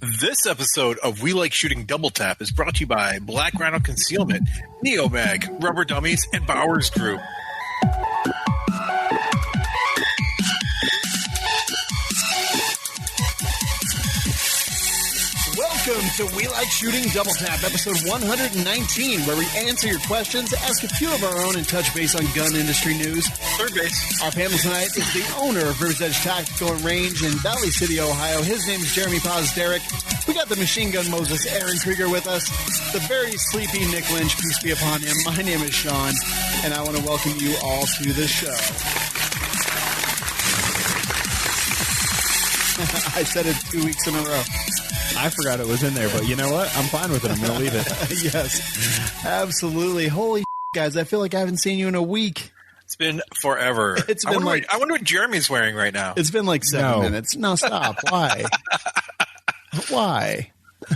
This episode of We Like Shooting Double Tap is brought to you by Black Rhino Concealment, Neomag, Rubber Dummies, and Bowers Group. Welcome to We Like Shooting Double Tap, episode 119, where we answer your questions, ask a few of our own, and touch base on gun industry news. Third base. Our panel tonight is the owner of River's Edge Tactical and Range in Valley City, Ohio. His name is Jeremy Paz Derek. We got the Machine Gun Moses, Aaron Krieger, with us. The very sleepy Nick Lynch, peace be upon him. My name is Sean, and I want to welcome you all to the show. I said it 2 weeks in a row. I forgot it was in there, but you know what? I'm fine with it. I'm going to leave it. Yes, absolutely. Holy guys, I feel like I haven't seen you in a week. It's been forever. I wonder what Jeremy's wearing right now. It's been like 7 minutes. No, stop. Why? Why?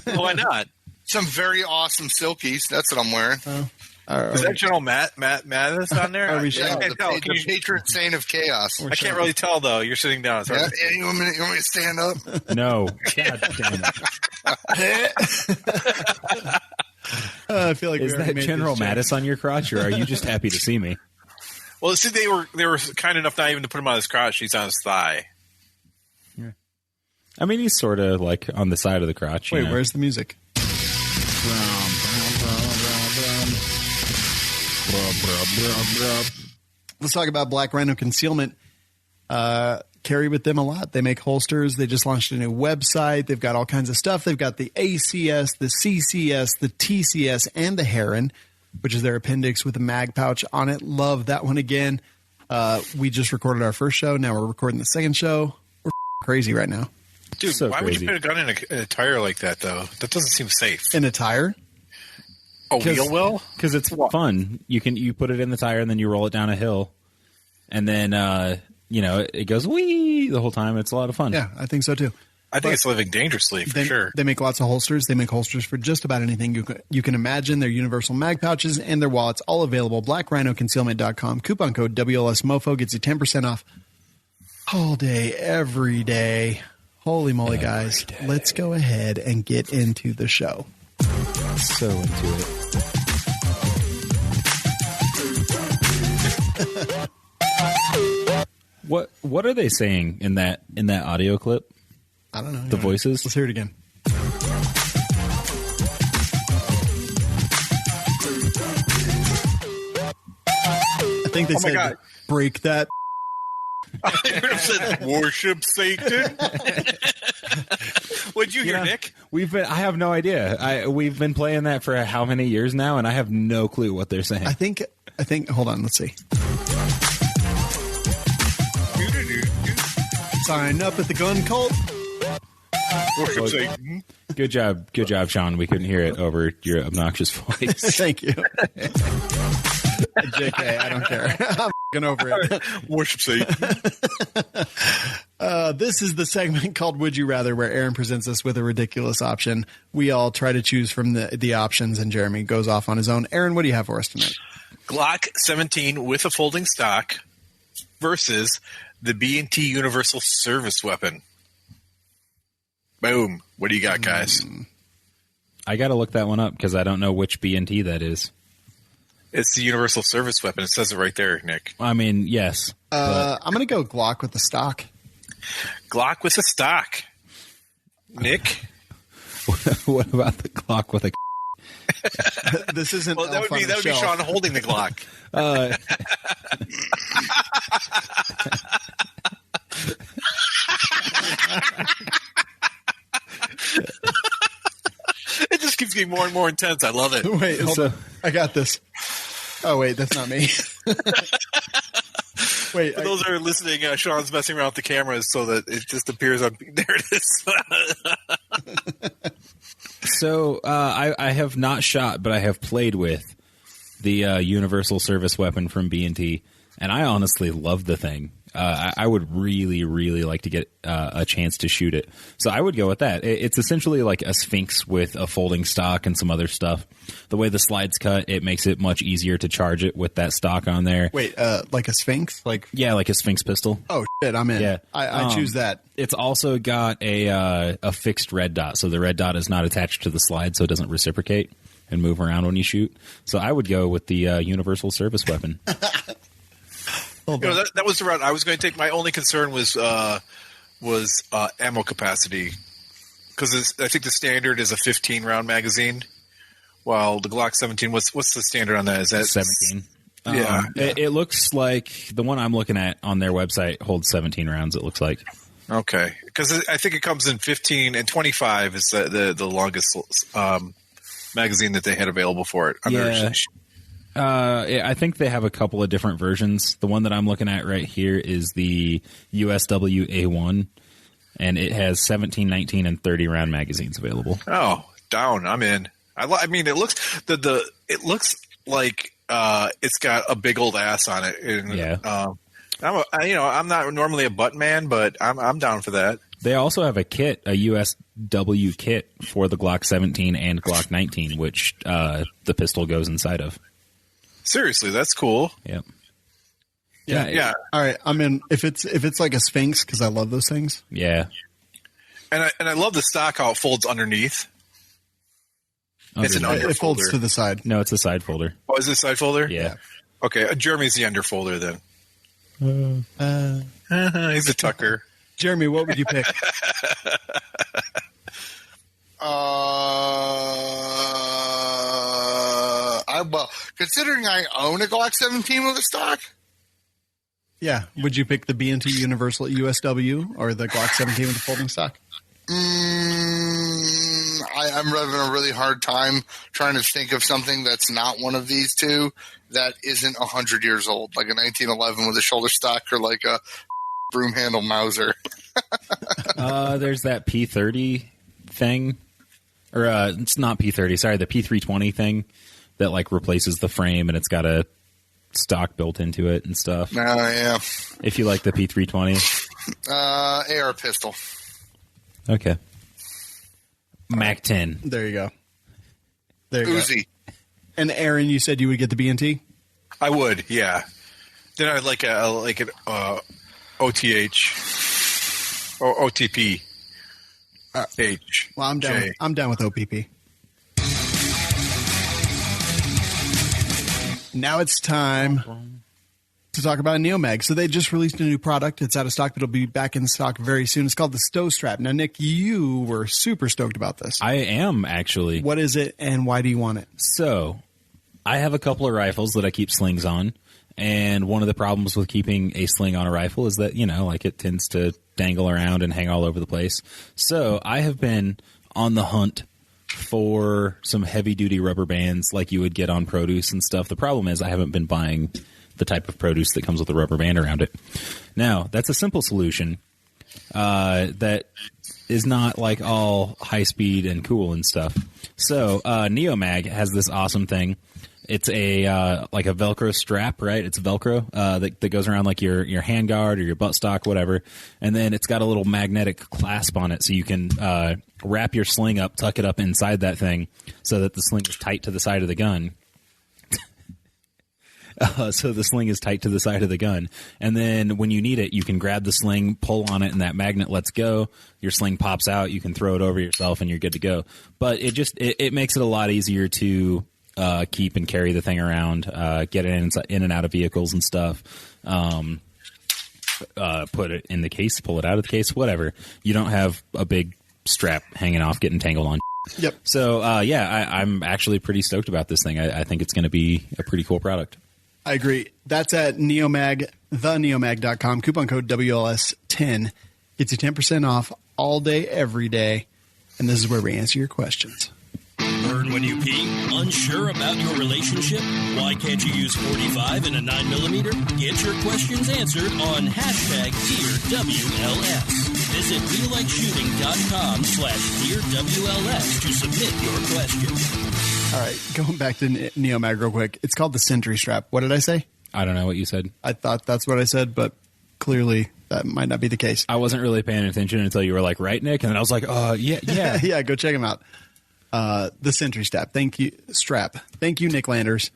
Why not? Some very awesome silkies. That's what I'm wearing. Is that General Mattis on there? I can't tell. The patron saint of chaos. I can't really tell, though. You're sitting down. You want me to stand up? No. God damn it. I feel like is that General Mattis on your crotch, or are you just happy to see me? Well, see, they were kind enough not even to put him on his crotch. He's on his thigh. Yeah. I mean, he's sort of like on the side of the crotch. Wait, where's the music? Let's talk about Black Rhino Concealment. Carry with them a lot. They make holsters. They just launched a new website. They've got all kinds of stuff. They've got the ACS, the CCS, the TCS, and the Heron, which is their appendix with a mag pouch on it. Love that one again. We just recorded our first show. Now we're recording the second show. We're crazy right now. Dude, so why would you put a gun in a tire like that, though? That doesn't seem safe. In a tire? A wheel well? Because it's fun. You put it in the tire and then you roll it down a hill. And then, it goes wee the whole time. It's a lot of fun. Yeah, I think so, too. I think it's living dangerously, for sure. They make lots of holsters. They make holsters for just about anything you can imagine. Their universal mag pouches and their wallets, all available. BlackRhinoConcealment.com. Coupon code WLSMOFO gets you 10% off all day, every day. Holy moly, guys. Let's go ahead and get into the show. So into it. What are they saying in that audio clip? I don't know. The voices? Let's hear it again. I think they said, break that. I heard him said, worship Satan. What'd you hear, Nick? I have no idea. We've been playing that for how many years now, and I have no clue what they're saying. I think. Hold on, let's see. Sign up at the gun cult. Worship Satan. Good job, Sean. We couldn't hear it over your obnoxious voice. Thank you. JK, I don't care. I'm over it. Worship Satan. This is the segment called Would You Rather, where Aaron presents us with a ridiculous option. We all try to choose from the options, and Jeremy goes off on his own. Aaron, what do you have for us tonight? Glock 17 with a folding stock versus the B&T Universal Service Weapon. Boom. What do you got, guys? I got to look that one up because I don't know which B&T that is. It's the Universal Service Weapon. It says it right there, Nick. I mean, yes. I'm going to go Glock with the stock. Glock with a stock. Nick? What about the Glock with a This isn't. Well, that would be Sean holding the Glock. It just keeps getting more and more intense. I love it. Wait, hold on. I got this. Oh, wait, that's not me. Wait, for those that are listening, Sean's messing around with the cameras so that it just appears on. There it is. So I have not shot, but I have played with the Universal Service Weapon from B&T, and I honestly love the thing. I would really, really like to get a chance to shoot it. So I would go with that. It's essentially like a Sphinx with a folding stock and some other stuff. The way the slides cut, it makes it much easier to charge it with that stock on there. Wait, like a Sphinx? Yeah, like a Sphinx pistol. Oh, shit, I'm in. Yeah. I choose that. It's also got a fixed red dot, so the red dot is not attached to the slide, so it doesn't reciprocate and move around when you shoot. So I would go with the universal service weapon. That was the route I was going to take. My only concern was ammo capacity, because I think the standard is a 15-round magazine, while the Glock 17. What's the standard on that? Is that 17? Yeah, It looks like the one I'm looking at on their website holds 17 rounds. It looks like. Okay, because I think it comes in 15 and 25 is the longest magazine that they had available for it. I think they have a couple of different versions. The one that I'm looking at right here is the USW A1, and it has 17, 19, and 30 round magazines available. Oh, down! I'm in. I mean, it looks it looks like it's got a big old ass on it. And, yeah. I'm not normally a butt man, but I'm down for that. They also have a kit, a USW kit for the Glock 17 and Glock 19, which the pistol goes inside of. Seriously, that's cool. Yep. Yeah. All right, I'm in. If it's like a Sphinx, because I love those things. Yeah. And I love the stock how it folds underneath. It's an underfolder. It folds to the side. No, it's a side folder. Oh, is it a side folder? Yeah. Okay, Jeremy's the underfolder then. He's a tucker. Jeremy, what would you pick? Considering I own a Glock 17 with a stock. Yeah, would you pick the B&T Universal USW or the Glock 17 with the folding stock? I'm having a really hard time trying to think of something that's not one of these two that isn't 100 years old, like a 1911 with a shoulder stock or like a broom handle Mauser. There's that P30 thing, or it's not P30. Sorry, the P320 thing that like replaces the frame and it's got a stock built into it and stuff. Oh yeah. If you like the P320, AR pistol. Okay. Mac 10. There you go. There you Uzi. go. And Aaron, you said you would get the B&T? I would, yeah. Then I'd like an OTH or OTP. H. Well, I'm down. I'm down with OPP. Now it's time to talk about Neomag. So they just released a new product. It's out of stock. It'll be back in stock very soon. It's called the Stow Strap. Now, Nick, you were super stoked about this. I am, actually. What is it, and why do you want it? So, I have a couple of rifles that I keep slings on, and one of the problems with keeping a sling on a rifle is that, it tends to dangle around and hang all over the place. So, I have been on the hunt for some heavy-duty rubber bands like you would get on produce and stuff. The problem is I haven't been buying the type of produce that comes with a rubber band around it. Now, that's a simple solution that is not like all high speed and cool and stuff. So, Neomag has this awesome thing. It's a like a Velcro strap, right? It's Velcro that goes around like your handguard or your buttstock, whatever. And then it's got a little magnetic clasp on it, so you can wrap your sling up, tuck it up inside that thing, so that the sling is tight to the side of the gun. So the sling is tight to the side of the gun. And then when you need it, you can grab the sling, pull on it, and that magnet lets go. Your sling pops out. You can throw it over yourself, and you're good to go. But it makes it a lot easier to keep and carry the thing around, get it in and out of vehicles and stuff. Put it in the case, pull it out of the case, whatever. You don't have a big strap hanging off, getting tangled on. Yep. So, I'm actually pretty stoked about this thing. I think it's going to be a pretty cool product. I agree. That's at Neomag, theneomag.com. Coupon code WLS10 gets you 10% off all day, every day. And this is where we answer your questions. Burn when you pee? Unsure about your relationship? Why can't you use 45 and a 9mm? Get your questions answered on #DearWLS. Visit WeLikeShooting.com/DearWLS to submit your question. All right, going back to Neomag real quick. It's called the Sentry Strap. What did I say? I don't know what you said. I thought that's what I said, but clearly that might not be the case. I wasn't really paying attention until you were like, right, Nick? And then I was like, yeah. Yeah, go check them out. The Sentry Strap. Thank you, Nick Landers.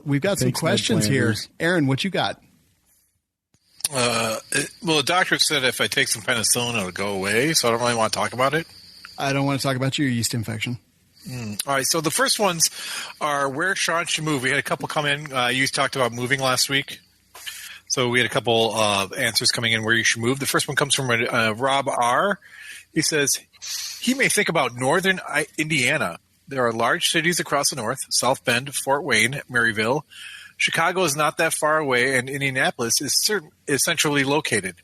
We've got some questions here. Aaron, what you got? Well, the doctor said if I take some penicillin, it'll go away, so I don't really want to talk about it. I don't want to talk about your yeast infection. All right, so the first ones are where Sean should move. We had a couple come in. You talked about moving last week. So we had a couple of answers coming in where you should move. The first one comes from Rob R. He says he may think about northern Indiana. There are large cities across the north, South Bend, Fort Wayne, Maryville. Chicago is not that far away, and Indianapolis is centrally located.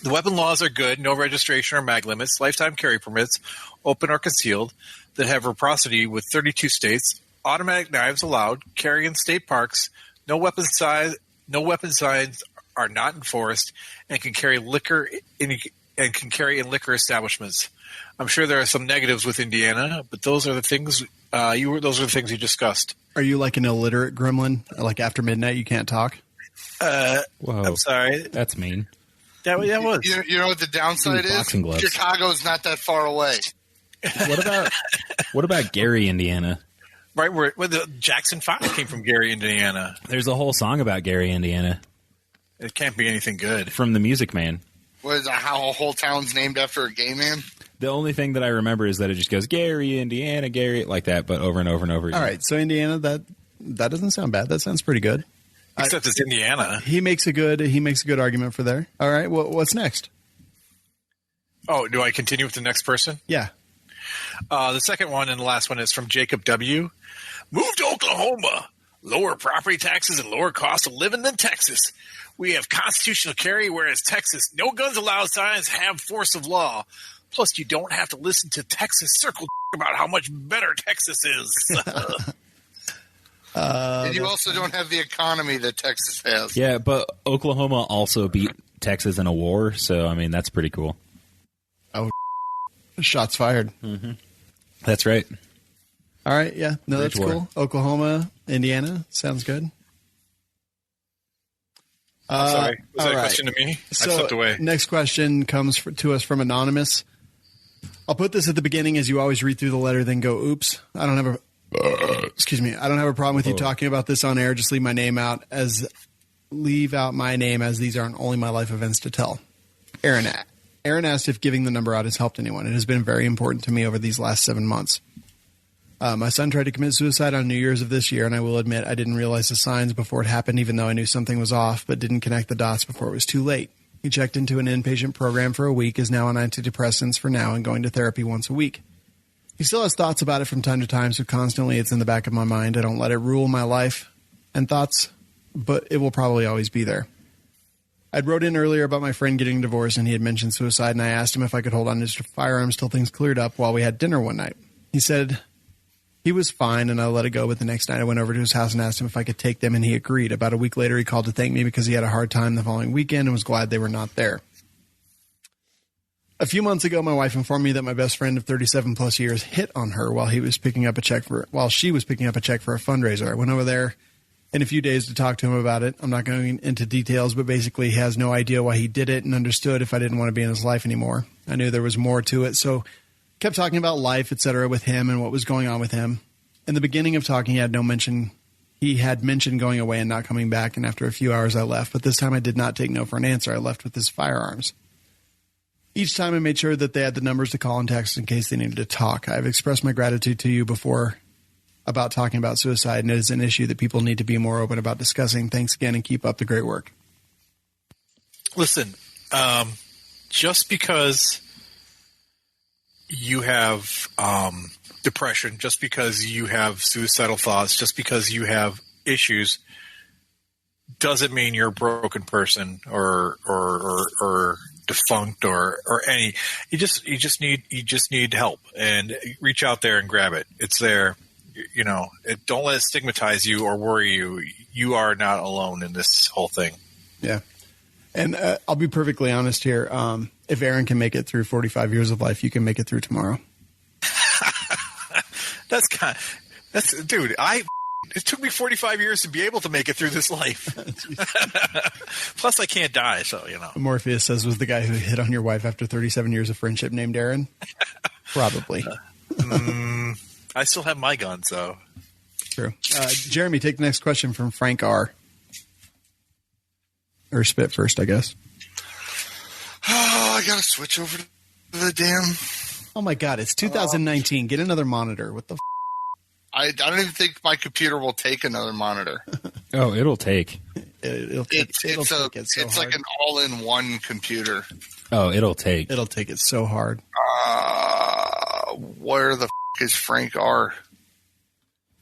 The weapon laws are good, no registration or mag limits, lifetime carry permits, open or concealed, that have reciprocity with 32 states, automatic knives allowed, carry in state parks, no weapon signs are not enforced, and can carry liquor in liquor establishments. I'm sure there are some negatives with Indiana, but those are the things those are the things you discussed. Are you like an illiterate gremlin? Like after midnight you can't talk? Whoa. I'm sorry. That's mean. That was. You know what the downside is? Gloves. Chicago's not that far away. What about Gary, Indiana? Right where the Jackson 5 came from, Gary, Indiana. There's a whole song about Gary, Indiana. It can't be anything good. From The Music Man. What is that, how a whole town's named after a gay man? The only thing that I remember is that it just goes Gary, Indiana, Gary, like that, but over and over and over again. All right, so Indiana, that doesn't sound bad. That sounds pretty good. Except it's Indiana. He makes a good argument for there. All right, what's next? Oh, do I continue with the next person? Yeah. The second one and the last one is from Jacob W. Move to Oklahoma. Lower property taxes and lower cost of living than Texas. We have constitutional carry, whereas Texas, no guns allowed signs have force of law. Plus, you don't have to listen to Texas circle about how much better Texas is. And you also don't have the economy that Texas has. Yeah, but Oklahoma also beat Texas in a war, so, I mean, that's pretty cool. Oh, shots fired. Mm-hmm. That's right. All right, yeah. No, that's cool. Oklahoma, Indiana, sounds good. Sorry. Was that a question to me? I slipped away. Next question comes to us from Anonymous. I'll put this at the beginning as you always read through the letter, then go, oops. I don't have a problem with you talking about this on air. Just leave out my name as these aren't only my life events to tell. Aaron asked if giving the number out has helped anyone. It has been very important to me over these last 7 months. My son tried to commit suicide on New Year's of this year, and I will admit I didn't realize the signs before it happened, even though I knew something was off, but didn't connect the dots before it was too late. He checked into an inpatient program for a week, is now on antidepressants for now, and going to therapy once a week. He still has thoughts about it from time to time, so constantly it's in the back of my mind. I don't let it rule my life and thoughts, but it will probably always be there. I'd wrote in earlier about my friend getting divorced, and he had mentioned suicide, and I asked him if I could hold on to his firearms till things cleared up while we had dinner one night. He said he was fine, and I let it go, but the next night I went over to his house and asked him if I could take them, and he agreed. About a week later, he called to thank me because he had a hard time the following weekend and was glad they were not there. A few months ago, my wife informed me that my best friend of 37 plus years hit on her while she was picking up a check for a fundraiser. I went over there in a few days to talk to him about it. I'm not going into details, but basically he has no idea why he did it and understood if I didn't want to be in his life anymore. I knew there was more to it, so kept talking about life, etc., with him and what was going on with him. In the beginning of talking, he had mentioned going away and not coming back, and after a few hours I left, but this time I did not take no for an answer. I left with his firearms. Each time I made sure that they had the numbers to call and text in case they needed to talk. I've expressed my gratitude to you before about talking about suicide, and it is an issue that people need to be more open about discussing. Thanks again, and keep up the great work. Listen, just because you have depression, just because you have suicidal thoughts, just because you have issues, doesn't mean you're a broken person or defunct or any. You just need help, and reach out there and grab it. It's there. Don't let it stigmatize you or worry you. You are not alone in this whole thing. Yeah. And I'll be perfectly honest here. If Aaron can make it through 45 years of life, you can make it through tomorrow. Dude, I It took me 45 years to be able to make it through this life. Plus, I can't die, so, you know. Morpheus says, was the guy who hit on your wife after 37 years of friendship named Aaron? Probably. I still have my gun, so. True. Jeremy, take the next question from Frank R. Or Spit first, I guess. Oh, I got to switch over to the damn. Oh, my God. It's 2019. Get another monitor. What the I don't even think my computer will take another monitor. Oh, it'll take. It's like an all-in-one computer. Oh, it'll take. It'll take it so hard. Where the is Frank R?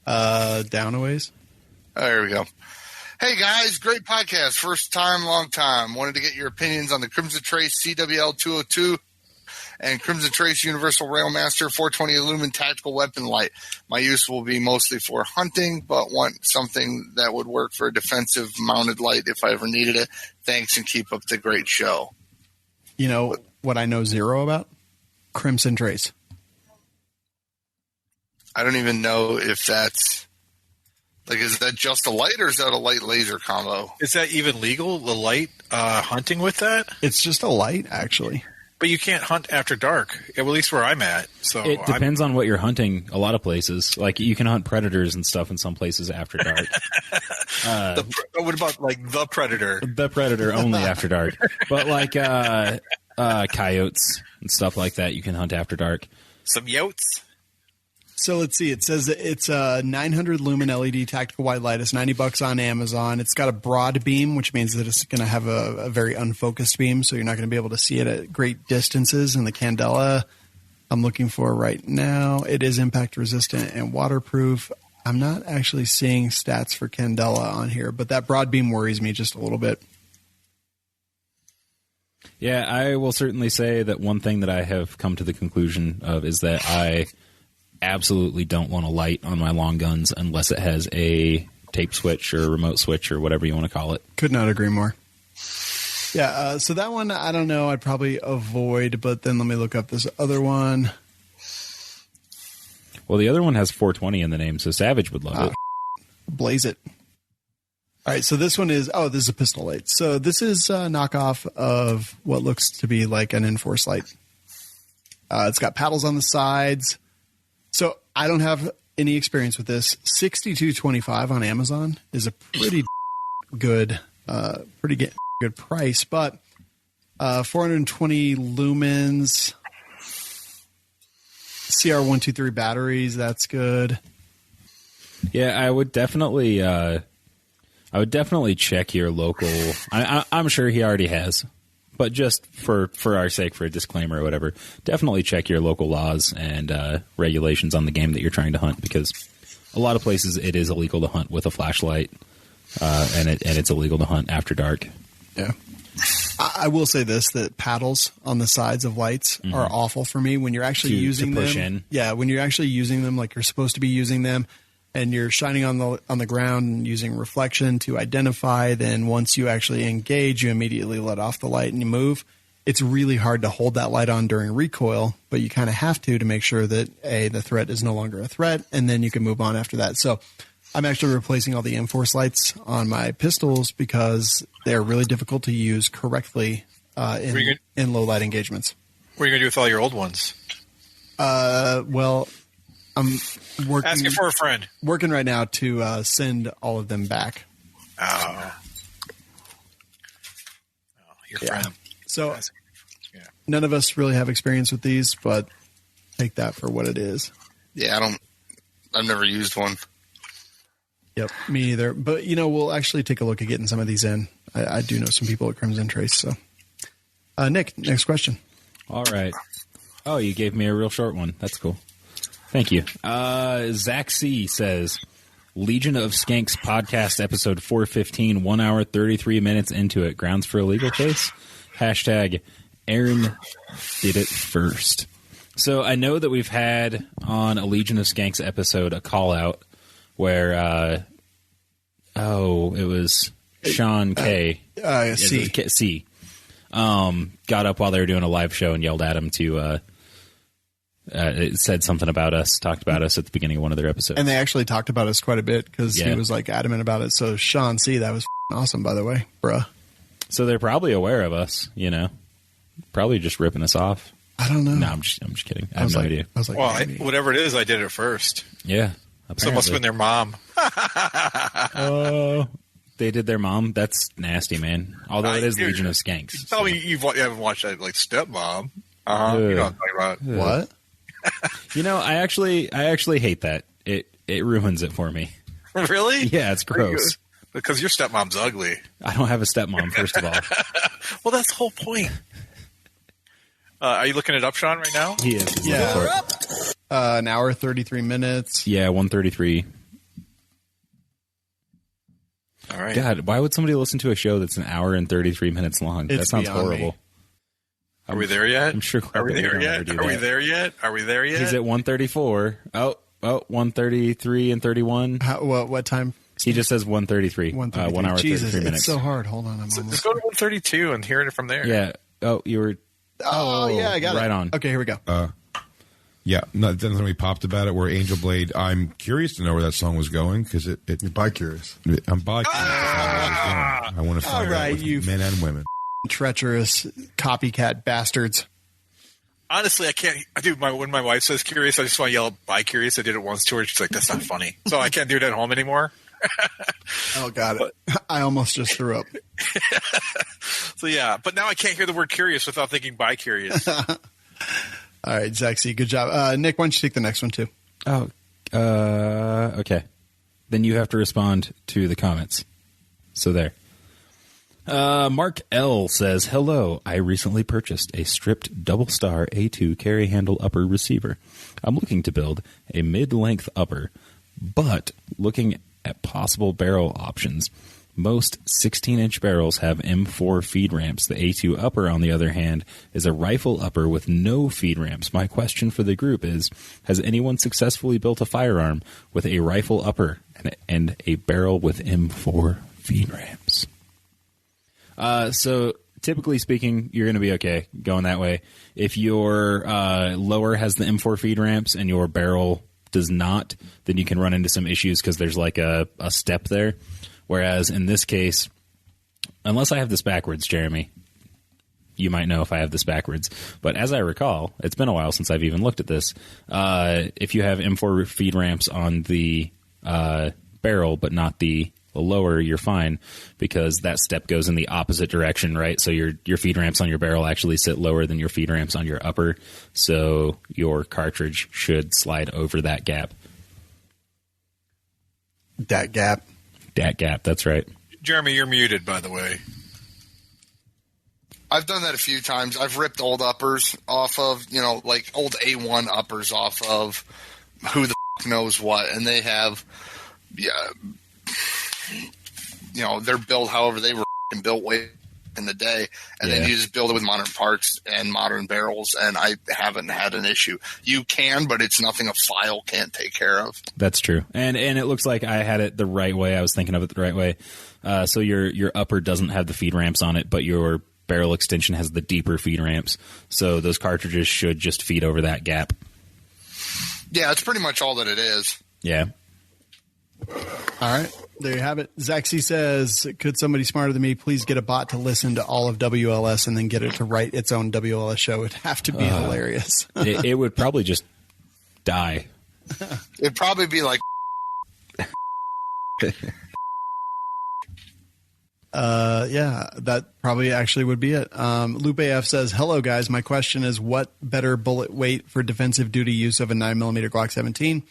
Down a ways. Oh, there we go. Hey, guys. Great podcast. First time, long time. Wanted to get your opinions on the Crimson Trace CWL 202 and Crimson Trace Universal Railmaster 420 Illumin Tactical Weapon Light. My use will be mostly for hunting, but want something that would work for a defensive mounted light if I ever needed it. Thanks, and keep up the great show. You know what I know zero about? Crimson Trace. I don't even know if that's... Like, is that just a light, or is that a light laser combo? Is that even legal, the light hunting with that? It's just a light, actually. But you can't hunt after dark, at least where I'm at. So it depends on what you're hunting. A lot of places, like you can hunt predators and stuff in some places after dark. What about like the predator? The predator only after dark, but like coyotes and stuff like that, you can hunt after dark. Some yotes. So let's see. It says that it's a 900 lumen LED tactical white light. It's $90 on Amazon. It's got a broad beam, which means that it's going to have a very unfocused beam, so you're not going to be able to see it at great distances. And the candela I'm looking for right now, it is impact resistant and waterproof. I'm not actually seeing stats for candela on here, but that broad beam worries me just a little bit. Yeah, I will certainly say that one thing that I have come to the conclusion of is that I absolutely don't want a light on my long guns unless it has a tape switch or remote switch or whatever you want to call it. Could not agree more. Yeah, so that one, I don't know, I'd probably avoid, but then let me look up this other one. Well, the other one has 420 in the name, so Savage would love it. Blaze it. All right, so this one is, this is a pistol light. So this is a knockoff of what looks to be like an Enforce light. It's got paddles on the sides. So I don't have any experience with this. $62.25 on Amazon is a pretty good price, but 420 lumens, CR123 batteries, that's good. Yeah, I would definitely check your local. I'm sure he already has. But just for our sake, for a disclaimer or whatever, definitely check your local laws and regulations on the game that you're trying to hunt, because a lot of places it is illegal to hunt with a flashlight, and it's illegal to hunt after dark. Yeah. I will say this, that paddles on the sides of lights are awful for me when you're actually using to push them. In. Yeah, when you're actually using them like you're supposed to be using them, and you're shining on the ground and using reflection to identify, then once you actually engage, you immediately let off the light and you move. It's really hard to hold that light on during recoil, but you kind of have to make sure that, the threat is no longer a threat, and then you can move on after that. So I'm actually replacing all the Enforce lights on my pistols because they're really difficult to use correctly in low light engagements. What are you going to do with all your old ones? Well, I'm asking for a friend. Working right now to send all of them back. Oh, your friend. So none of us really have experience with these, but take that for what it is. Yeah, I've never used one. Yep, me either. But, we'll actually take a look at getting some of these in. I do know some people at Crimson Trace. So, Nick, next question. All right. Oh, you gave me a real short one. That's cool. Thank you. Zach C. says, Legion of Skanks podcast episode 415, 1 hour, 33 minutes into it. Grounds for a legal case? Hashtag Aaron did it first. So I know that we've had on a Legion of Skanks episode a call out where, it was Sean K. C. Got up while they were doing a live show and yelled at him to it said something about us, talked about us at the beginning of one of their episodes. And they actually talked about us quite a bit because he was like adamant about it. So Sean C., that was awesome, by the way, bruh. So they're probably aware of us, probably just ripping us off. I don't know. No, I'm just kidding. I have no idea. I was like, well, whatever it is, I did it first. Yeah. So it must have been their mom. Oh, they did their mom? That's nasty, man. Although it is Legion of Skanks. Tell me you haven't watched that, like, Stepmom. Uh-huh. You know what I'm talking What? about. I actually hate that. It ruins it for me. Really? Yeah, it's gross. Because your stepmom's ugly. I don't have a stepmom, first of all. Well, that's the whole point. Are you looking it up, Sean, right now? He is. Yeah. An hour, 33 minutes. Yeah, 133. All right. God, why would somebody listen to a show that's an hour and 33 minutes long? That sounds horrible. Me. Are we there yet? I'm sure. Are we there yet? Are we there yet? Are we there yet? He's at 134. Oh, 133 and 31. What time? He just says 133. 133. 1 hour, Jesus, 33 minutes. It's so hard. Hold on. Just go to 132 and hear it from there. Yeah. Oh, you were. Oh, yeah, I got it. Right on. Okay, here we go. Yeah, no, then something we popped about it where Angel Blade. I'm curious to know where that song was going because it. You're bi-curious. I'm bi-curious. I want to find out with men and women. Treacherous copycat bastards. Honestly, I can't. When my wife says curious, I just want to yell bi-curious. I did it once to her. She's like, "That's not funny." So I can't do it at home anymore. Oh, got it. I almost just threw up. So yeah, but now I can't hear the word curious without thinking bi-curious. All right, Zaxi, good job. Nick, why don't you take the next one too? Oh, okay. Then you have to respond to the comments. So there. Mark L says, hello, I recently purchased a stripped double star A2 carry handle upper receiver. I'm looking to build a mid-length upper, but looking at possible barrel options. Most 16-inch barrels have M4 feed ramps. The A2 upper, on the other hand, is a rifle upper with no feed ramps. My question for the group is, has anyone successfully built a firearm with a rifle upper and a barrel with M4 feed ramps? So typically speaking, you're going to be okay going that way. If your lower has the M4 feed ramps and your barrel does not, then you can run into some issues because there's like a step there. Whereas in this case, unless I have this backwards, Jeremy, you might know if I have this backwards. But as I recall, it's been a while since I've even looked at this. If you have M4 feed ramps on the barrel but not the lower, you're fine because that step goes in the opposite direction, right? So your feed ramps on your barrel actually sit lower than your feed ramps on your upper. So your cartridge should slide over that gap. Dat gap. Dat gap, that's right. Jeremy, you're muted, by the way. I've done that a few times. I've ripped old uppers off of, like old A1 uppers off of who the knows what, and they have, they're built however they were built way in the day, and then you just build it with modern parts and modern barrels, and I haven't had an issue. You can, but it's nothing a file can't take care of. That's true. And it looks like I had it the right way. I was thinking of it the right way. So your upper doesn't have the feed ramps on it, but your barrel extension has the deeper feed ramps. So those cartridges should just feed over that gap. Yeah, it's pretty much all that it is. Yeah. All right. There you have it. Zaxi says, could somebody smarter than me please get a bot to listen to all of WLS and then get it to write its own WLS show? It'd have to be hilarious. It would probably just die. It'd probably be like... Yeah, that probably actually would be it. Lupe F says, hello guys. My question is, what better bullet weight for defensive duty use of a 9mm Glock 17?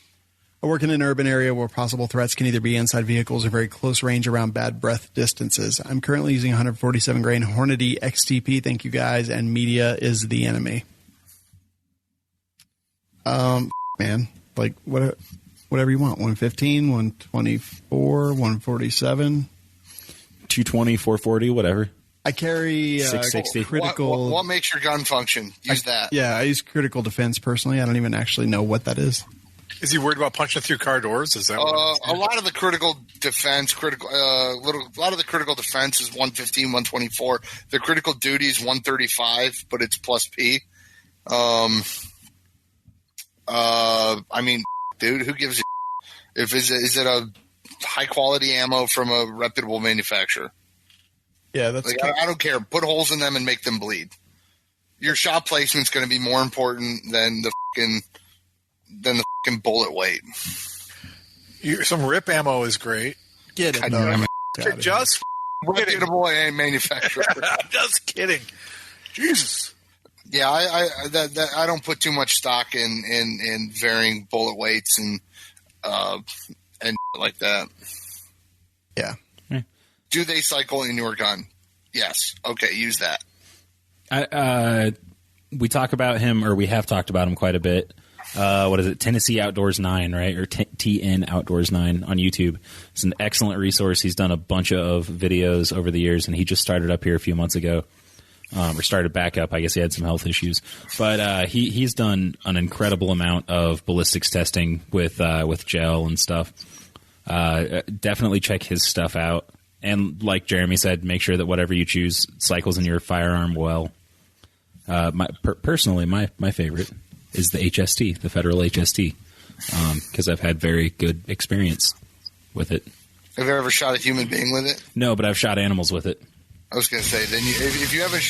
I work in an urban area where possible threats can either be inside vehicles or very close range around bad breath distances. I'm currently using 147 grain Hornady XTP. Thank you guys. And media is the enemy. Man, like whatever you want. 115, 124, 147, 220, 440, whatever. I carry 660. critical. What makes your gun function? Use that. Yeah, I use critical defense personally. I don't even actually know what that is. Is he worried about punching through car doors? Is that a lot of the critical defense, a lot of the critical defense is 115, 124. The critical duty is 135, but it's plus P. I mean, dude, who gives a if is it a high quality ammo from a reputable manufacturer? Yeah, that's like, I don't care. Put holes in them and make them bleed. Your shot placement's going to be more important than the fucking bullet weight. Some rip ammo is great. Get it. Just reputable manufacturer. I'm just kidding. Jesus. Yeah, I don't put too much stock in varying bullet weights and like that. Yeah. Do they cycle in your gun? Yes. Okay, use that. We talk about him, or we have talked about him quite a bit. What is it? Tennessee Outdoors 9, right? Or TN Outdoors 9 on YouTube. It's an excellent resource. He's done a bunch of videos over the years, and he just started up here a few months ago. Or started back up. I guess he had some health issues. But he's done an incredible amount of ballistics testing with gel and stuff. Definitely check his stuff out. And like Jeremy said, make sure that whatever you choose cycles in your firearm well. Personally, my favorite is the HST, the Federal HST, because I've had very good experience with it. Have you ever shot a human being with it? No, but I've shot animals with it. I was going to say, then if you haven't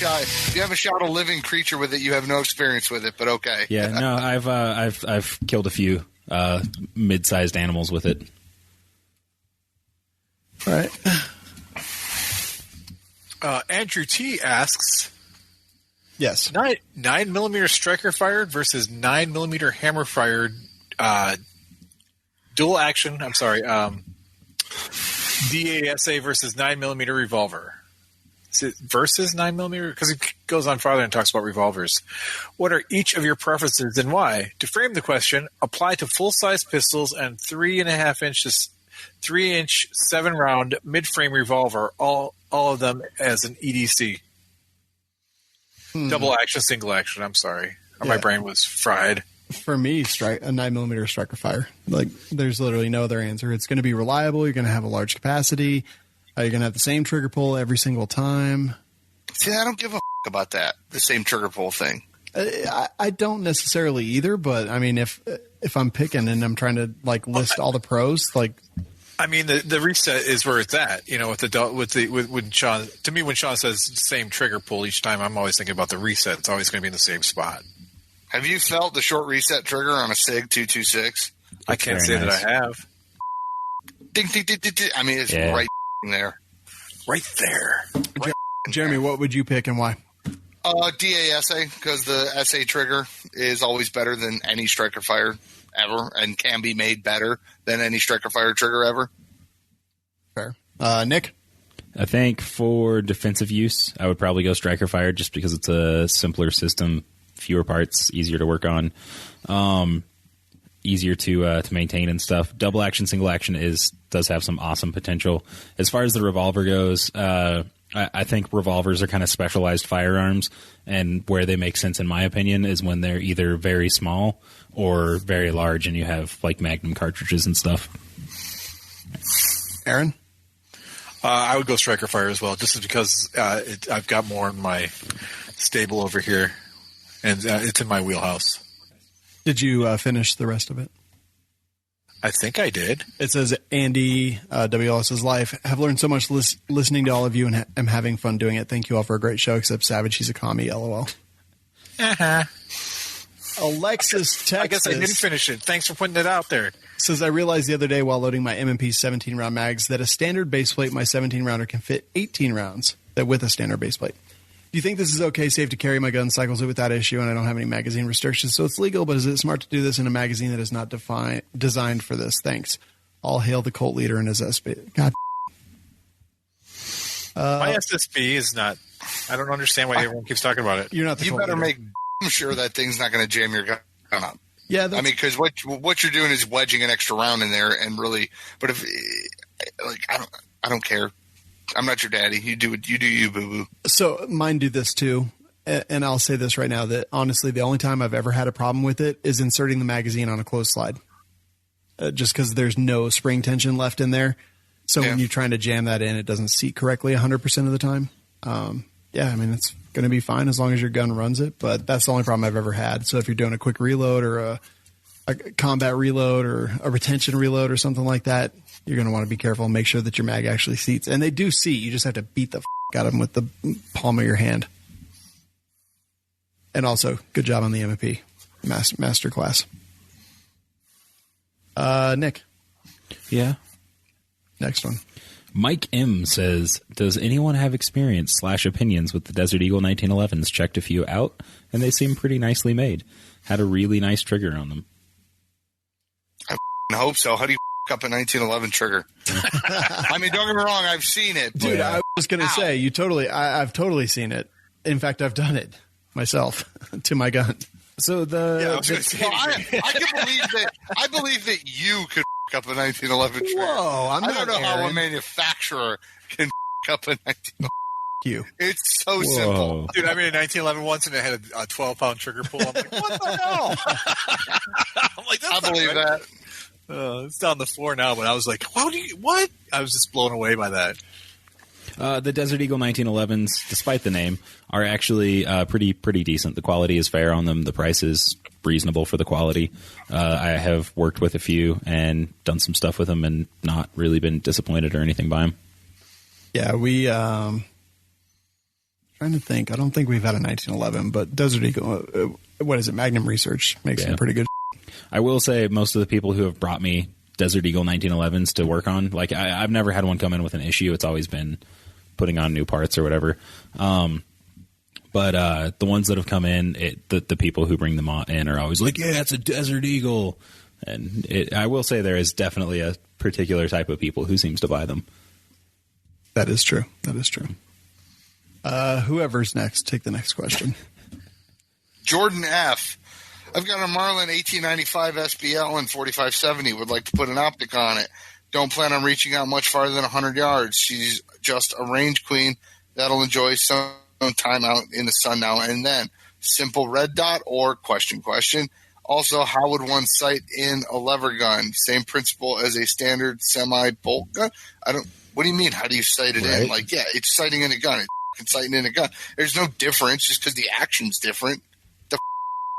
shot a living creature with it, you have no experience with it. But okay. Yeah, no, I've killed a few mid-sized animals with it. All right. Andrew T asks, yes, 9mm striker fired versus 9mm hammer fired dual action. I'm sorry, DASA versus 9mm revolver. Is it versus 9mm? Because it goes on farther and talks about revolvers. What are each of your preferences and why? To frame the question, apply to full-size pistols and 3.5-inch 7-round mid-frame revolver, all of them as an EDC. Double action, single action. I'm sorry. My brain was fried. For me, a 9mm striker fire. Like, there's literally no other answer. It's going to be reliable. You're going to have a large capacity. You're going to have the same trigger pull every single time. See, I don't give a about that. The same trigger pull thing. I don't necessarily either, but I mean, if I'm picking and I'm trying to like list all the pros, like, I mean, the reset is where it's at. You know, when Sean, to me, when Sean says same trigger pull each time, I'm always thinking about the reset. It's always going to be in the same spot. Have you felt the short reset trigger on a SIG 226? I can't say that I have. Ding, ding, ding, ding, ding. I mean, it's right there. Right there. Jeremy, what would you pick and why? DASA, because the SA trigger is always better than any striker fire ever and can be made better than any striker fire trigger ever. Fair. Nick? I think for defensive use, I would probably go striker fire just because it's a simpler system, fewer parts, easier to work on, easier to maintain and stuff. Double action, single action does have some awesome potential. As far as the revolver goes, I think revolvers are kind of specialized firearms, and where they make sense, in my opinion, is when they're either very small or very large, and you have like Magnum cartridges and stuff. Aaron? I would go striker fire as well, just because I've got more in my stable over here, and it's in my wheelhouse. Did you finish the rest of it? I think I did. It says, Andy, WLS's life. Have learned so much listening to all of you and am having fun doing it. Thank you all for a great show, except Savage, he's a commie, LOL. Uh-huh. Alexis, Texas. I guess I didn't finish it. Thanks for putting it out there. Says, I realized the other day while loading my M&P 17-round mags that a standard base plate, my 17-rounder, can fit 18 rounds with a standard base plate. Do you think this is okay, safe to carry my gun cycles it without issue, and I don't have any magazine restrictions, so it's legal, but is it smart to do this in a magazine that is not designed for this? Thanks. All hail the cult leader and his SB. God. My SSB is not... I don't understand why everyone keeps talking about it. You're not the You cult better leader. make sure that thing's not going to jam your gun up. Yeah, I mean, because what you're doing is wedging an extra round in there, and really... But if... Like, I don't care. I'm not your daddy. You do you, boo-boo. So mine do this too, and I'll say this right now, that honestly the only time I've ever had a problem with it is inserting the magazine on a closed slide, just because there's no spring tension left in there. So when you're trying to jam that in, it doesn't seat correctly 100% of the time. I mean, it's going to be fine as long as your gun runs it, but that's the only problem I've ever had. So if you're doing a quick reload or a combat reload or a retention reload or something like that, you're going to want to be careful and make sure that your mag actually seats. And they do seat. You just have to beat the out of them with the palm of your hand. And also, good job on the MP master class. Nick. Yeah. Next one. Mike M says, does anyone have experience / opinions with the Desert Eagle 1911s? Checked a few out, and they seem pretty nicely made. Had a really nice trigger on them. I hope so. How do you up a 1911 trigger? I mean, don't get me wrong, I've seen it. Dude, I was going to say, I've totally seen it. In fact, I've done it myself to my gun. So I believe that you could up a 1911 trigger. Whoa, I don't know how a manufacturer can up a 1911. You. It's so simple. Dude, I made a 1911 once and it had a 12-pound trigger pull. I'm like, what the hell? I'm like, that's I believe that. It's down the floor now, but I was like, what? I was just blown away by that. The Desert Eagle 1911s, despite the name, are actually pretty decent. The quality is fair on them. The price is reasonable for the quality. I have worked with a few and done some stuff with them and not really been disappointed or anything by them. Yeah, we trying to think. I don't think we've had a 1911, but Desert Eagle, what is it? Magnum Research makes some pretty good. I will say most of the people who have brought me Desert Eagle 1911s to work on, like I've never had one come in with an issue. It's always been putting on new parts or whatever. But the ones that have come in, the people who bring them in are always like, yeah, it's a Desert Eagle. And I will say there is definitely a particular type of people who seems to buy them. That is true. Whoever's next, take the next question. Jordan F. I've got a Marlin 1895 SBL and 4570. Would like to put an optic on it. Don't plan on reaching out much farther than 100 yards. She's just a range queen that'll enjoy some time out in the sun now and then. Simple red dot or question. Also, how would one sight in a lever gun? Same principle as a standard semi-bolt gun? What do you mean? How do you sight it in? Like, yeah, it's sighting in a gun. It's sighting in a gun. There's no difference just because the action's different. The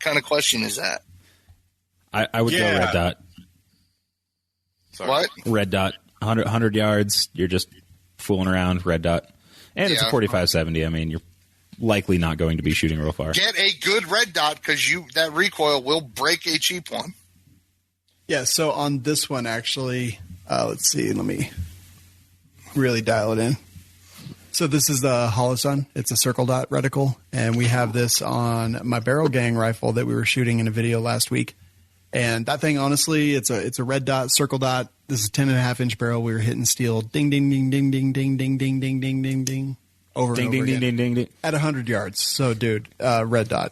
kind of question is that? I would go red dot. Sorry. What? Red dot. 100 yards, you're just fooling around, red dot. And it's a 4570. I mean, you're likely not going to be shooting real far. Get a good red dot because that recoil will break a cheap one. Yeah, so on this one, actually, let's see. Let me really dial it in. So this is the Holosun. It's a circle dot reticle, and we have this on my barrel gang rifle that we were shooting in a video last week. And that thing, honestly, it's a red dot, circle dot. This is a 10.5-inch barrel. We were hitting steel, ding, ding, ding, ding, ding, ding, ding, ding, ding, ding, ding, ding, over and over again. Ding, at 100 yards. So, dude, red dot.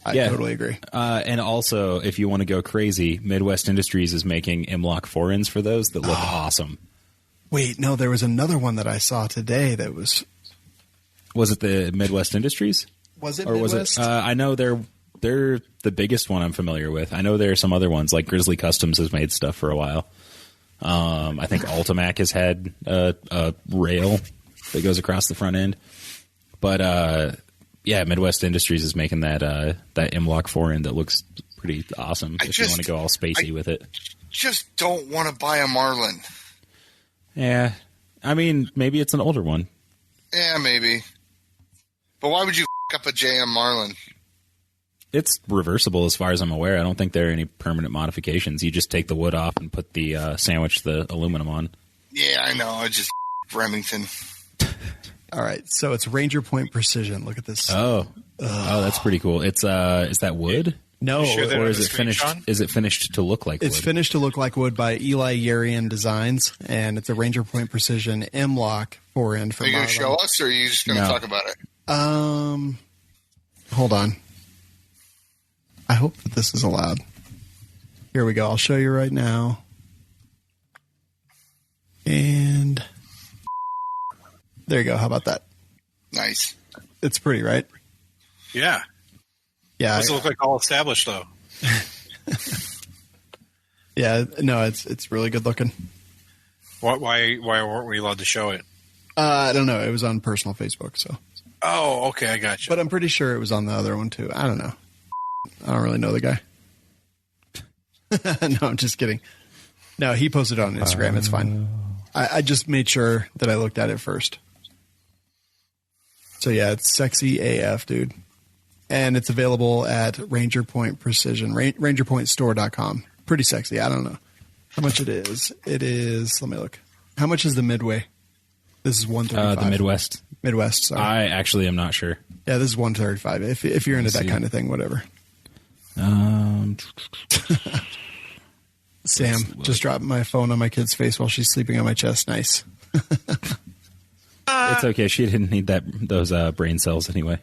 I totally agree. And also, if you want to go crazy, Midwest Industries is making M-Lock forends for those that look awesome. Wait, no, there was another one that I saw today that was... Was it the Midwest Industries? Was it or Midwest? Was it? I know they're the biggest one I'm familiar with. I know there are some other ones, like Grizzly Customs has made stuff for a while. I think Ultimac has had a rail that goes across the front end. But, Midwest Industries is making that M-Lock forend that looks pretty awesome if you want to go all spacey with it. Just don't want to buy a Marlin. Yeah. I mean, maybe it's an older one. Yeah, maybe. But why would you up a JM Marlin? It's reversible as far as I'm aware. I don't think there are any permanent modifications. You just take the wood off and put the sandwich the aluminum on. Yeah, I know. I just Remington. All right, so it's Ranger Point Precision. Look at this. Oh, that's pretty cool. It's is that wood? No, or is it finished? Is it finished to look like wood? It's finished to look like wood by Eli Yarian Designs, and it's a Ranger Point Precision M-Lock forend. Are you going to show us, or are you just going to talk about it? Hold on. I hope that this is allowed. Here we go. I'll show you right now. And there you go. How about that? Nice. It's pretty, right? Yeah. Yeah. Does it look like all established, though? Yeah. No, it's really good looking. Why weren't we allowed to show it? I don't know. It was on personal Facebook, so. Oh, okay. I got you. But I'm pretty sure it was on the other one, too. I don't know. I don't really know the guy. No, I'm just kidding. No, he posted it on Instagram. It's fine. I just made sure that I looked at it first. So yeah, it's sexy AF, dude. And it's available at Ranger Point Precision, rangerpointstore.com. Pretty sexy. I don't know how much it is. It is, let me look. How much is the Midway? This is $135. The Midwest. Midwest, sorry. I actually am not sure. Yeah, this is $135. If you're into that kind of thing, whatever. Sam just dropped my phone on my kid's face while she's sleeping on my chest. Nice. It's okay. She didn't need those brain cells anyway.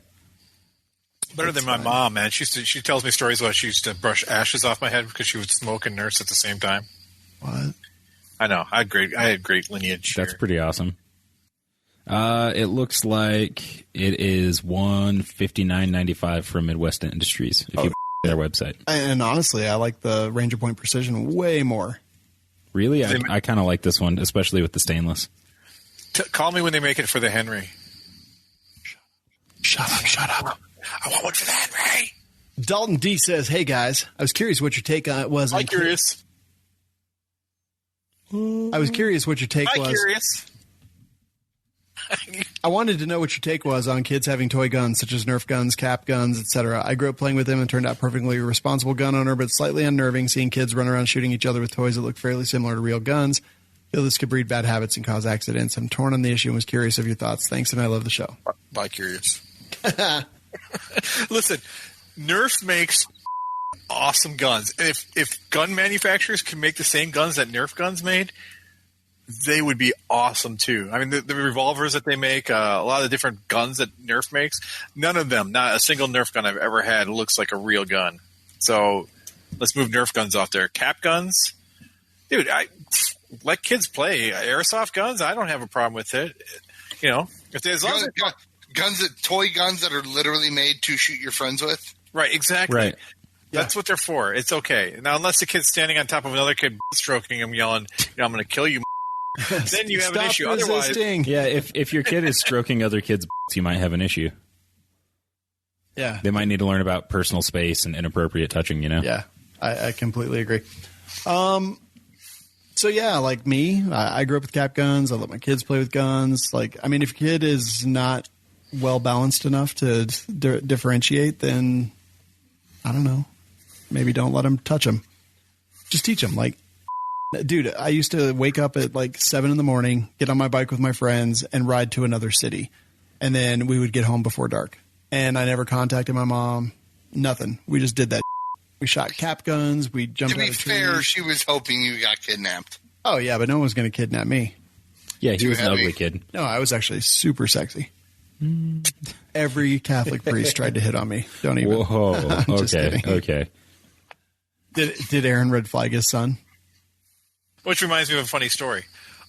Better than my mom, man. She tells me stories about she used to brush ashes off my head because she would smoke and nurse at the same time. What? I know. I had great lineage. That's pretty awesome. It looks like it is $159.95 from Midwest Industries if you their website. And honestly, I like the Ranger Point Precision way more. Really? I kind of like this one, especially with the stainless. Call me when they make it for the Henry. Shut up. I want one for the Henry. Dalton D says, "Hey guys, I was curious what your take on it was." I'm curious. I was curious what your take was. Curious. I wanted to know what your take was on kids having toy guns, such as Nerf guns, cap guns, etc. I grew up playing with them and turned out perfectly responsible gun owner, but slightly unnerving seeing kids run around shooting each other with toys that look fairly similar to real guns. Feel this could breed bad habits and cause accidents. I'm torn on the issue and was curious of your thoughts. Thanks, and I love the show. Bye, curious. Listen, Nerf makes awesome guns. And if gun manufacturers can make the same guns that Nerf guns made, they would be awesome too. I mean, the revolvers that they make, a lot of the different guns that Nerf makes, none of them, not a single Nerf gun I've ever had looks like a real gun. So let's move Nerf guns off there. Cap guns, dude, let kids play. Airsoft guns, I don't have a problem with it. You know, if there's toy guns that are literally made to shoot your friends with. Right, exactly. Right. That's what they're for. It's okay. Now, unless the kid's standing on top of another kid, stroking him, yelling, "I'm going to kill you," then you have an issue. Resisting. Otherwise, Yeah, if your kid is stroking other kids' you might have an issue. Yeah. They might need to learn about personal space and inappropriate touching, you know? Yeah, I completely agree. So yeah, like me, I grew up with cap guns. I let my kids play with guns. Like, I mean, if your kid is not well balanced enough to differentiate, then I don't know. Maybe don't let them touch them. Just teach them. Like, dude, I used to wake up at like 7 a.m, get on my bike with my friends, and ride to another city, and then we would get home before dark. And I never contacted my mom. Nothing. We just did that. We shot cap guns. We jumped out of trees. To be fair, she was hoping you got kidnapped. Oh, yeah, but no one was going to kidnap me. Yeah, he was an heavy. ugly kid. No, I was actually super sexy. Every Catholic priest tried to hit on me. Don't even. Whoa. I'm just Okay. kidding. Okay. Did Aaron red flag his son? which reminds me of a funny story.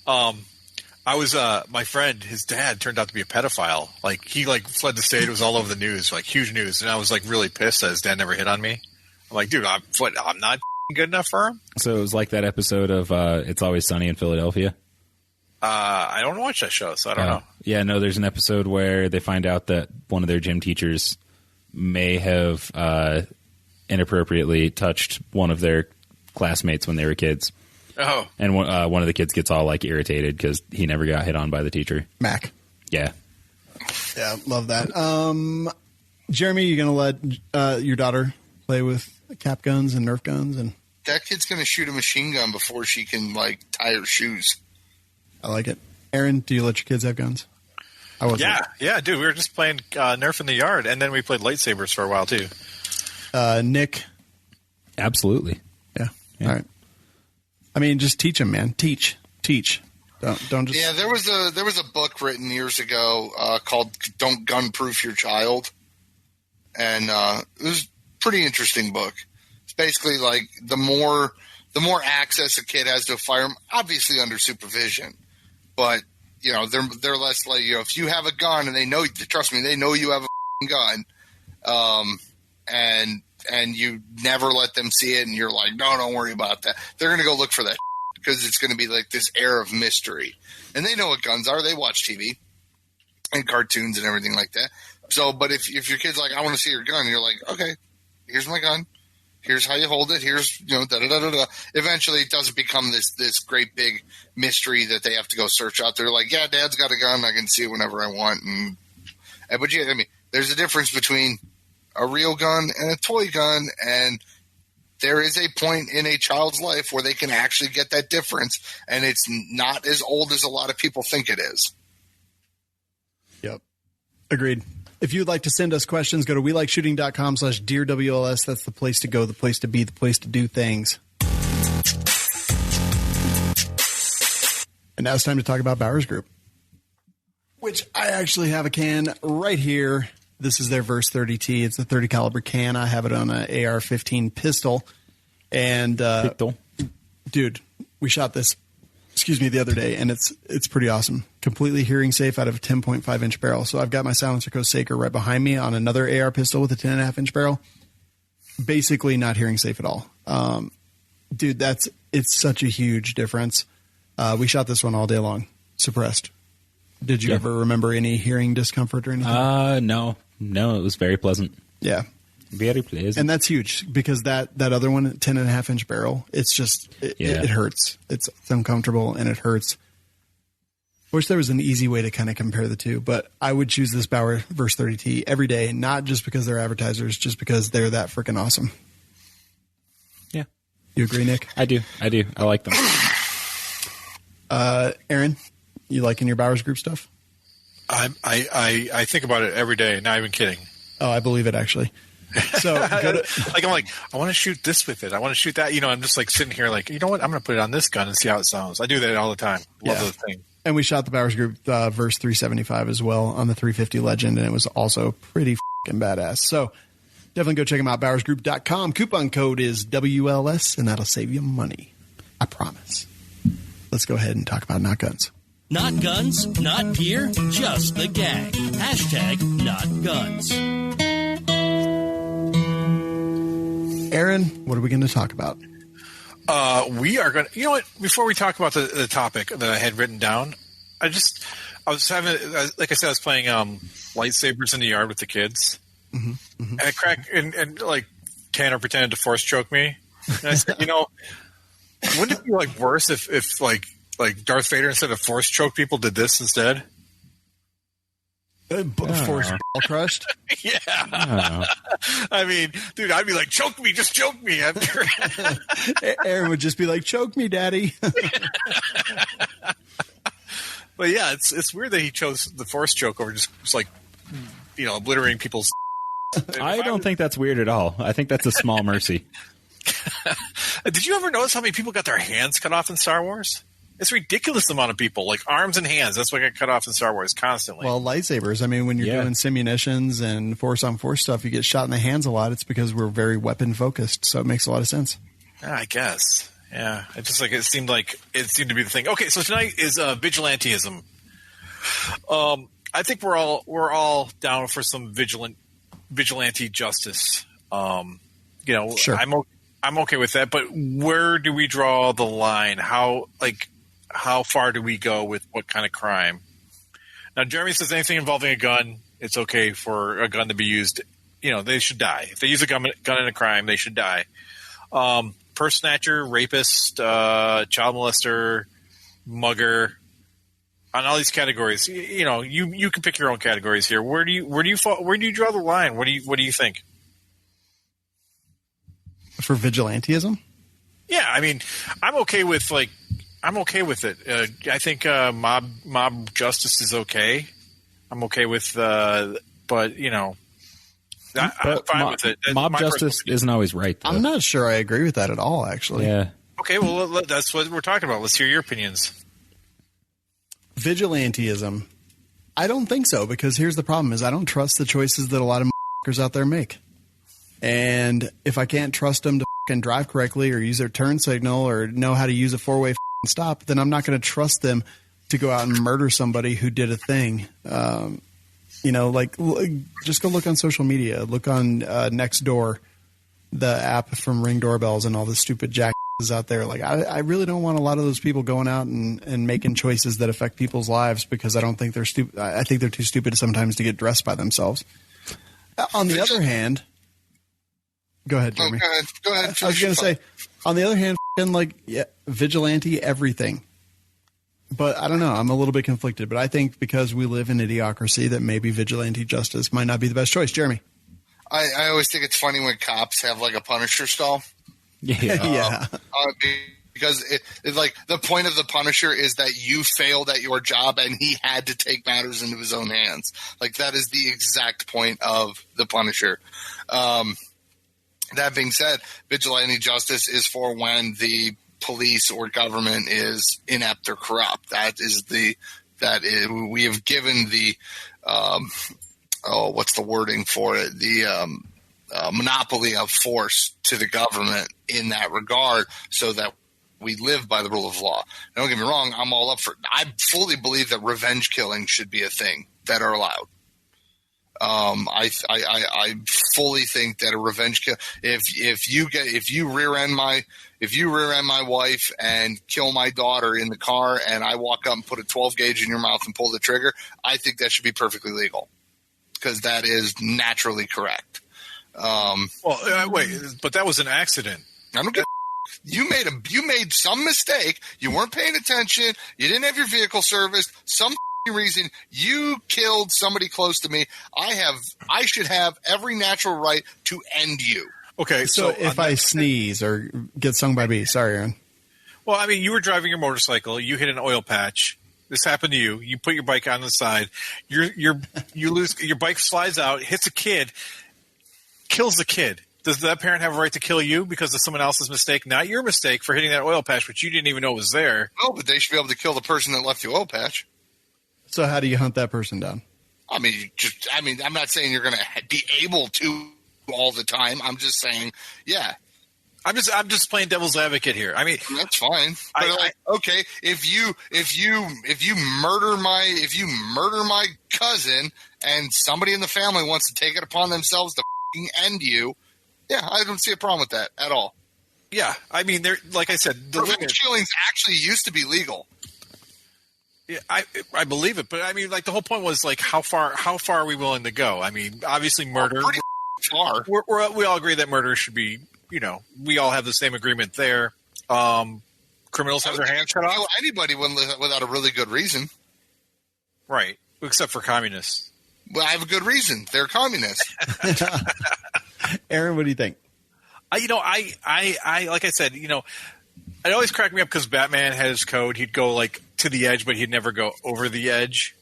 I was my friend, his dad turned out to be a pedophile. Like he fled the state. It was all over the news, like huge news. And I was like really pissed that his dad never hit on me. I'm like, dude, I'm not good enough for him. So it was like that episode of It's Always Sunny in Philadelphia. I don't watch that show, so I don't know. Yeah, no, there's an episode where they find out that one of their gym teachers may have inappropriately touched one of their classmates when they were kids. Oh. And one of the kids gets all like irritated because he never got hit on by the teacher. Mac. Yeah. Yeah, love that. Jeremy, you going to let your daughter play with cap guns and Nerf guns? And that kid's going to shoot a machine gun before she can tie her shoes. I like it. Aaron, do you let your kids have guns? I wasn't. Yeah, dude. We were just playing Nerf in the yard, and then we played lightsabers for a while too. Nick. Absolutely. Yeah. All right. I mean, just teach them, man. Teach. Don't just. Yeah, there was a book written years ago called "Don't Gun Proof Your Child," and it was a pretty interesting book. It's basically like the more access a kid has to a firearm, obviously under supervision, but they're less like if you have a gun and they know, trust me, they know you have a gun, and you never let them see it, and you're like, no, don't worry about that. They're going to go look for that because it's going to be like this air of mystery. And they know what guns are. They watch TV and cartoons and everything like that. So, but if your kid's like, I want to see your gun, you're like, okay, here's my gun. Here's how you hold it. Here's, da da da da da. Eventually, it doesn't become this great big mystery that they have to go search out. They're like, yeah, Dad's got a gun. I can see it whenever I want. But yeah, I mean, there's a difference between a real gun and a toy gun, and there is a point in a child's life where they can actually get that difference, and it's not as old as a lot of people think it is. Yep. Agreed. If you'd like to send us questions, go to welikeshooting.com/DearWLS. That's the place to go, the place to be, the place to do things. And now it's time to talk about Bowers Group, which I actually have a can right here. This is their Verse 30T. It's a 30 caliber can. I have it on an AR-15 pistol. And dude, we shot this, the other day, and it's pretty awesome. Completely hearing safe out of a 10.5 inch barrel. So I've got my silencer Saker right behind me on another AR pistol with a 10.5 inch barrel. Basically not hearing safe at all. Dude, it's such a huge difference. We shot this one all day long, suppressed. Did you ever remember any hearing discomfort or anything? No, it was very pleasant. Yeah. Very pleasant. And that's huge because that other one, 10.5 inch barrel, it's just, it hurts. It's uncomfortable and it hurts. Wish there was an easy way to kind of compare the two, but I would choose this Bauer Verse 30T every day, not just because they're advertisers, just because they're that freaking awesome. Yeah. You agree, Nick? I do. I like them. Aaron, you liking your Bowers Group stuff? I think about it every day. Not even kidding. Oh, I believe it actually. So I'm like, I want to shoot this with it. I want to shoot that. I'm just like sitting here like, you know what? I'm going to put it on this gun and see how it sounds. I do that all the time. Love the thing. And we shot the Bowers Group Verse 375 as well on the 350 Legend, and it was also pretty fucking badass. So definitely go check them out, bowersgroup.com. Coupon code is WLS, and that'll save you money. I promise. Let's go ahead and talk about not guns. Not guns, not gear, just the gang. # not guns. Aaron, what are we going to talk about? We are going to, you know what, before we talk about the topic that I had written down, I was having, like I said, I was playing lightsabers in the yard with the kids. Mm-hmm, mm-hmm. And I cracked, and like Tanner pretended to force choke me. And I said, wouldn't it be like worse if like Darth Vader, instead of force choke people, did this instead? Force ball crushed? Yeah. I mean, dude, I'd be like, choke me, just choke me. After Aaron would just be like, choke me, daddy. But yeah, it's weird that he chose the force choke over just like, obliterating people's. I don't think that's weird at all. I think that's a small mercy. Did you ever notice how many people got their hands cut off in Star Wars? It's a ridiculous amount of people, like arms and hands. That's what got cut off in Star Wars constantly. Well, lightsabers. I mean, when you're doing simunitions and force-on-force stuff, you get shot in the hands a lot. It's because we're very weapon-focused, so it makes a lot of sense. I guess. Yeah. It seemed to be the thing. Okay, so tonight is vigilantism. I think we're all down for some vigilante justice. Sure. I'm okay with that, but where do we draw the line? How far do we go with what kind of crime? Now, Jeremy says anything involving a gun, it's okay for a gun to be used. They should die. If they use a gun in a crime, they should die. Purse snatcher, rapist, child molester, mugger, on all these categories. You can pick your own categories here. Where do you draw the line? What do you think? For vigilantism? Yeah, I mean, I'm okay with it. I think mob justice is okay. I'm okay with, I'm fine with it. Mob justice isn't always right, though. I'm not sure I agree with that at all, actually. Yeah. Okay, well, that's what we're talking about. Let's hear your opinions. Vigilantism. I don't think so, because here's the problem is I don't trust the choices that a lot of motherfuckers out there make. And if I can't trust them to fucking drive correctly or use their turn signal or know how to use a four-way stop, then I'm not going to trust them to go out and murder somebody who did a thing. Just go look on social media. Look on Nextdoor, the app from Ring doorbells and all the stupid jackasses out there. Like, I really don't want a lot of those people going out and making choices that affect people's lives because I don't think they're stupid. I think they're too stupid sometimes to get dressed by themselves. On the other hand... Go ahead, Jeremy. Go ahead. I was going to say, on the other hand, vigilante everything. But I don't know. I'm a little bit conflicted. But I think because we live in idiocracy that maybe vigilante justice might not be the best choice. Jeremy. I always think it's funny when cops have like a Punisher stall. Yeah. Because it's like the point of the Punisher is that you failed at your job and he had to take matters into his own hands. Like that is the exact point of the Punisher. That being said, vigilante justice is for when the police or government is inept or corrupt. We have given the what's the wording for it? The monopoly of force to the government in that regard, so that we live by the rule of law. Don't get me wrong; I'm all up for. I fully believe that revenge killing should be a thing that are allowed. I fully think that a revenge kill. If you rear end my wife and kill my daughter in the car, and I walk up and put a 12 gauge in your mouth and pull the trigger, I think that should be perfectly legal because that is naturally correct. Wait, but that was an accident. I don't get. You made some mistake. You weren't paying attention. You didn't have your vehicle serviced. Some reason you killed somebody close to me. I should have every natural right to end you. Okay, so if I sneeze or get stung by bees, sorry, Aaron. Well, I mean, you were driving your motorcycle. You hit an oil patch. This happened to you. You put your bike on the side. You lose your bike, slides out, hits a kid, kills the kid. Does that parent have a right to kill you because of someone else's mistake, not your mistake for hitting that oil patch, which you didn't even know was there? No, but they should be able to kill the person that left the oil patch. So how do you hunt that person down? I mean, I'm not saying you're going to be able to all the time. I'm just saying, yeah. I'm just playing devil's advocate here. I mean, that's fine. But okay, if you murder my cousin and somebody in the family wants to take it upon themselves to end you, yeah, I don't see a problem with that at all. Yeah, I mean, like I said, revenge killings actually used to be legal. Yeah, I believe it, but I mean, like the whole point was like how far are we willing to go? I mean, obviously murder. Pretty far. We all agree that murder should be. We all have the same agreement there. Criminals have their hands cut off. Anybody without a really good reason, right? Except for communists. Well, I have a good reason. They're communists. Aaron, what do you think? I like I said, it always cracked me up because Batman had his code. He'd go like to the edge, but he'd never go over the edge.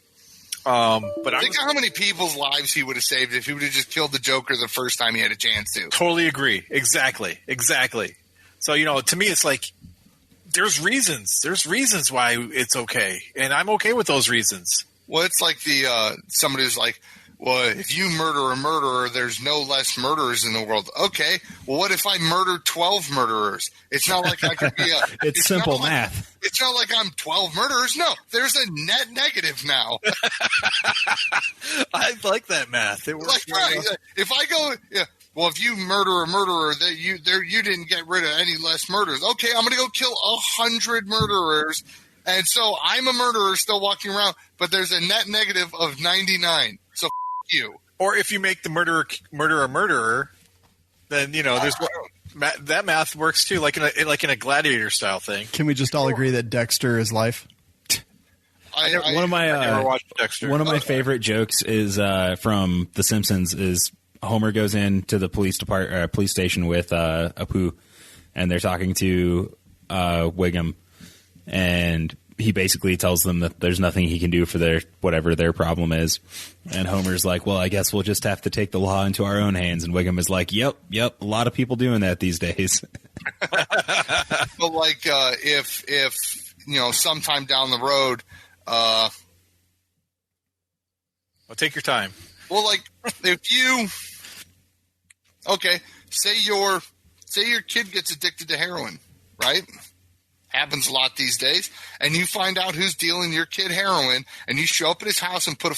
But think of how many people's lives he would have saved if he would have just killed the Joker the first time he had a chance to. Totally agree. Exactly. So, to me, it's like there's reasons. There's reasons why it's okay, and I'm okay with those reasons. Well, it's like somebody who's like, well, if you murder a murderer, there's no less murderers in the world. Okay, well, what if I murder 12 murderers? It's not like I could be it's simple math. It's not like I'm 12 murderers. No, there's a net negative now. I like that math. It works. If I go, well, if you murder a murderer, that you didn't get rid of any less murders. Okay, I'm going to go kill 100 murderers. And so I'm a murderer still walking around, but there's a net negative of 99. So you. Or if you make the murderer a murderer, then there's that math works too, like in a gladiator style thing. Can we just all agree that Dexter is life? One of my favorite jokes is from The Simpsons. Is Homer goes into the police station with Apu, and they're talking to Wiggum. And he basically tells them that there's nothing he can do for whatever their problem is. And Homer's like, well, I guess we'll just have to take the law into our own hands. And Wiggum is like, yep, a lot of people doing that these days. But like if sometime down the road, well, take your time. Well, like if you, say your kid gets addicted to heroin, right? Happens a lot these days, and you find out who's dealing your kid heroin, and you show up at his house and put a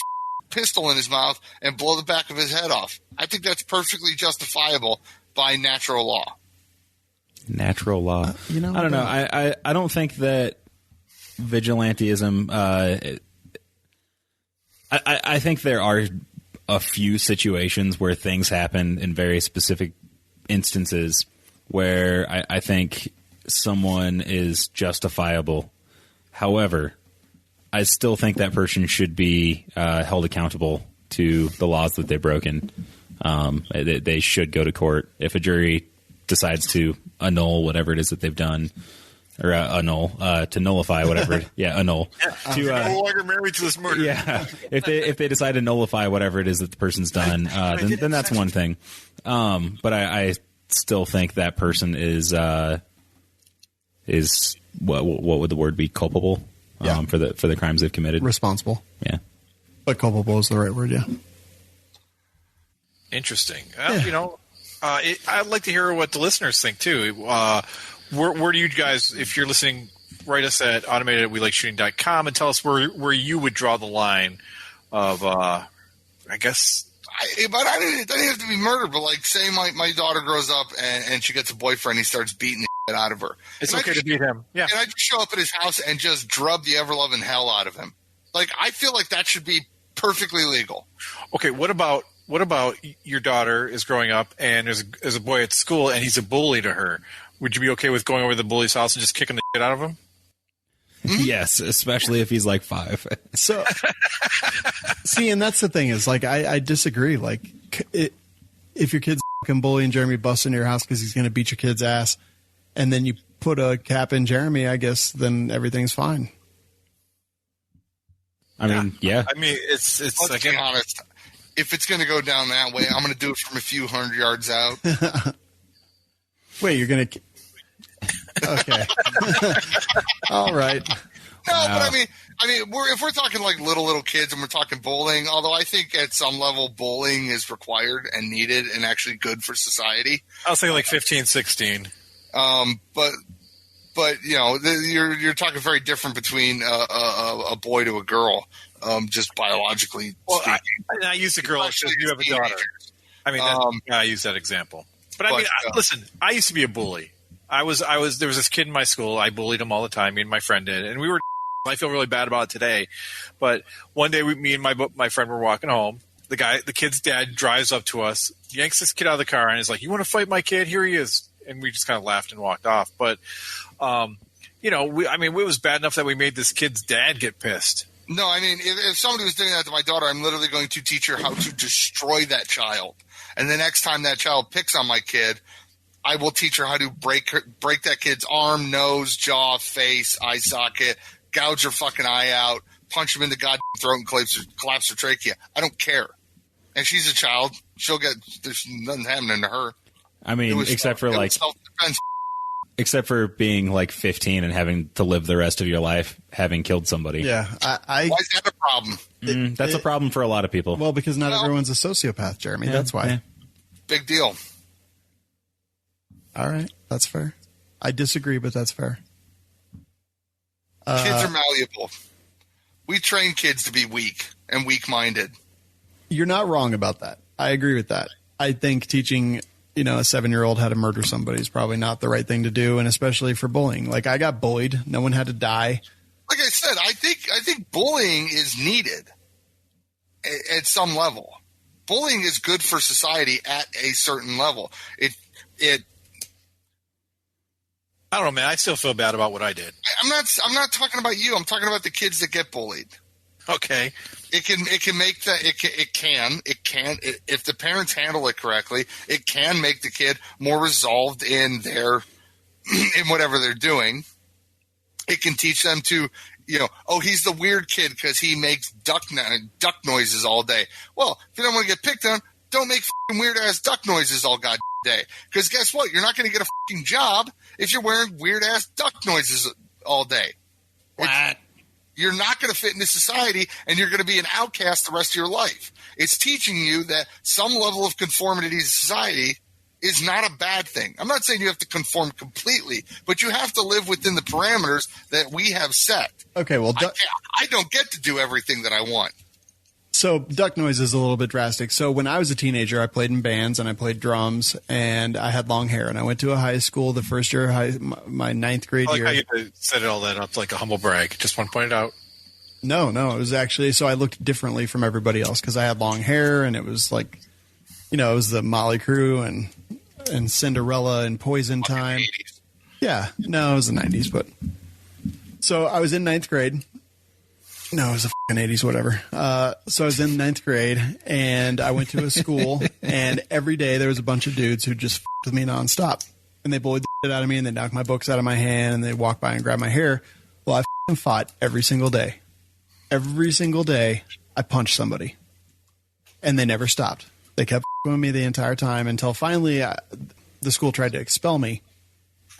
pistol in his mouth and blow the back of his head off. I think that's perfectly justifiable by natural law. Natural law. I don't know. I don't think that vigilantism. I think there are a few situations where things happen in very specific instances where I think someone is justifiable. However, I still think that person should be held accountable to the laws that they've broken. They should go to court. If a jury decides to annul whatever it is that they've done, or to nullify whatever, annul. To no longer married to this murder. Yeah, if they decide to nullify whatever it is that the person's done, then that's one thing. But I still think that person is what would the word be? Culpable for the crimes they've committed. Responsible. Yeah, but culpable is the right word. Yeah. Interesting. I'd like to hear what the listeners think too. Where do you guys, if you're listening, write us at automated@welikeShooting.com and tell us where you would draw the line of, I guess. But it doesn't have to be murder. But like, say my daughter grows up and she gets a boyfriend, he starts beating the shit out of her. It's okay to beat him. Yeah. And I just show up at his house and just drub the ever loving hell out of him. Like, I feel like that should be perfectly legal. Okay. What about your daughter is growing up and there's a boy at school and he's a bully to her? Would you be okay with going over to the bully's house and just kicking the shit out of him? Yes, especially if he's like 5. So, see, and that's the thing is, like, I disagree. Like, if your kid's fucking bullying Jeremy, busts into your house because he's going to beat your kid's ass, and then you put a cap in Jeremy, I guess then everything's fine. I mean, yeah. I mean, it's Let's be honest. If it's going to go down that way, I'm going to do it from a few hundred yards out. Wait, you're going to... Okay. All right. No, but I mean, if we're talking like little kids and we're talking bullying, although I think at some level bullying is required and needed and actually good for society. I was thinking like 15, 16. But you're talking very different between a boy to a girl, just biologically speaking. I use the girl because you have a daughter. I mean, I use that example. But I mean, listen, I used to be a bully. There was this kid in my school. I bullied him all the time. Me and my friend did, and I feel really bad about it today. But one day, me and my friend were walking home. The kid's dad drives up to us, yanks this kid out of the car, and is like, "You want to fight my kid? Here he is." And we just kind of laughed and walked off. But it was bad enough that we made this kid's dad get pissed. No, I mean, if somebody was doing that to my daughter, I'm literally going to teach her how to destroy that child. And the next time that child picks on my kid, I will teach her how to break that kid's arm, nose, jaw, face, eye socket, gouge her fucking eye out, punch him in the goddamn throat and collapse her trachea. I don't care. And she's a child. There's nothing happening to her. I mean, except for self-defense. Except for being like 15 and having to live the rest of your life having killed somebody. Yeah. Why is that a problem? That's a problem for a lot of people. Well, because not everyone's a sociopath, Jeremy. Yeah, that's why. Yeah. Big deal. All right. That's fair. I disagree, but that's fair. Kids are malleable. We train kids to be weak and weak-minded. You're not wrong about that. I agree with that. I think teaching, a 7-year-old how to murder somebody is probably not the right thing to do, and especially for bullying. Like, I got bullied. No one had to die. Like I said, I think bullying is needed at some level. Bullying is good for society at a certain level. I don't know, man. I still feel bad about what I did. I'm not talking about you. I'm talking about the kids that get bullied. Okay. It can make that if the parents handle it correctly, it can make the kid more resolved in whatever they're doing. It can teach them to, he's the weird kid because he makes duck noises all day. Well, if you don't want to get picked on, don't make weird ass duck noises all goddamn day. Because guess what? You're not going to get a fucking job if you're wearing weird ass duck noises all day. You're not going to fit into society, and you're going to be an outcast the rest of your life. It's teaching you that some level of conformity to society is not a bad thing. I'm not saying you have to conform completely, but you have to live within the parameters that we have set. Okay, well, I don't get to do everything that I want. So duck noise is a little bit drastic. So when I was a teenager, I played in bands and I played drums, and I had long hair. And I went to a high school the first year, my ninth grade year. I like how you set all that up like a humble brag. Just want to point it out. No, it was actually, so I looked differently from everybody else because I had long hair, and it was like, it was the Molly crew, and and Cinderella and Poison Time. 80s. Yeah, no, it was the 90s, but so I was in ninth grade. No, it was the fucking 80s, whatever. So I was in ninth grade, and I went to a school, and every day there was a bunch of dudes who just fucked with me nonstop. And they bullied the shit out of me, and they knocked my books out of my hand, and they walked by and grabbed my hair. Well, I fucking fought every single day. Every single day, I punched somebody. And they never stopped. They kept fucking with me the entire time until finally the school tried to expel me.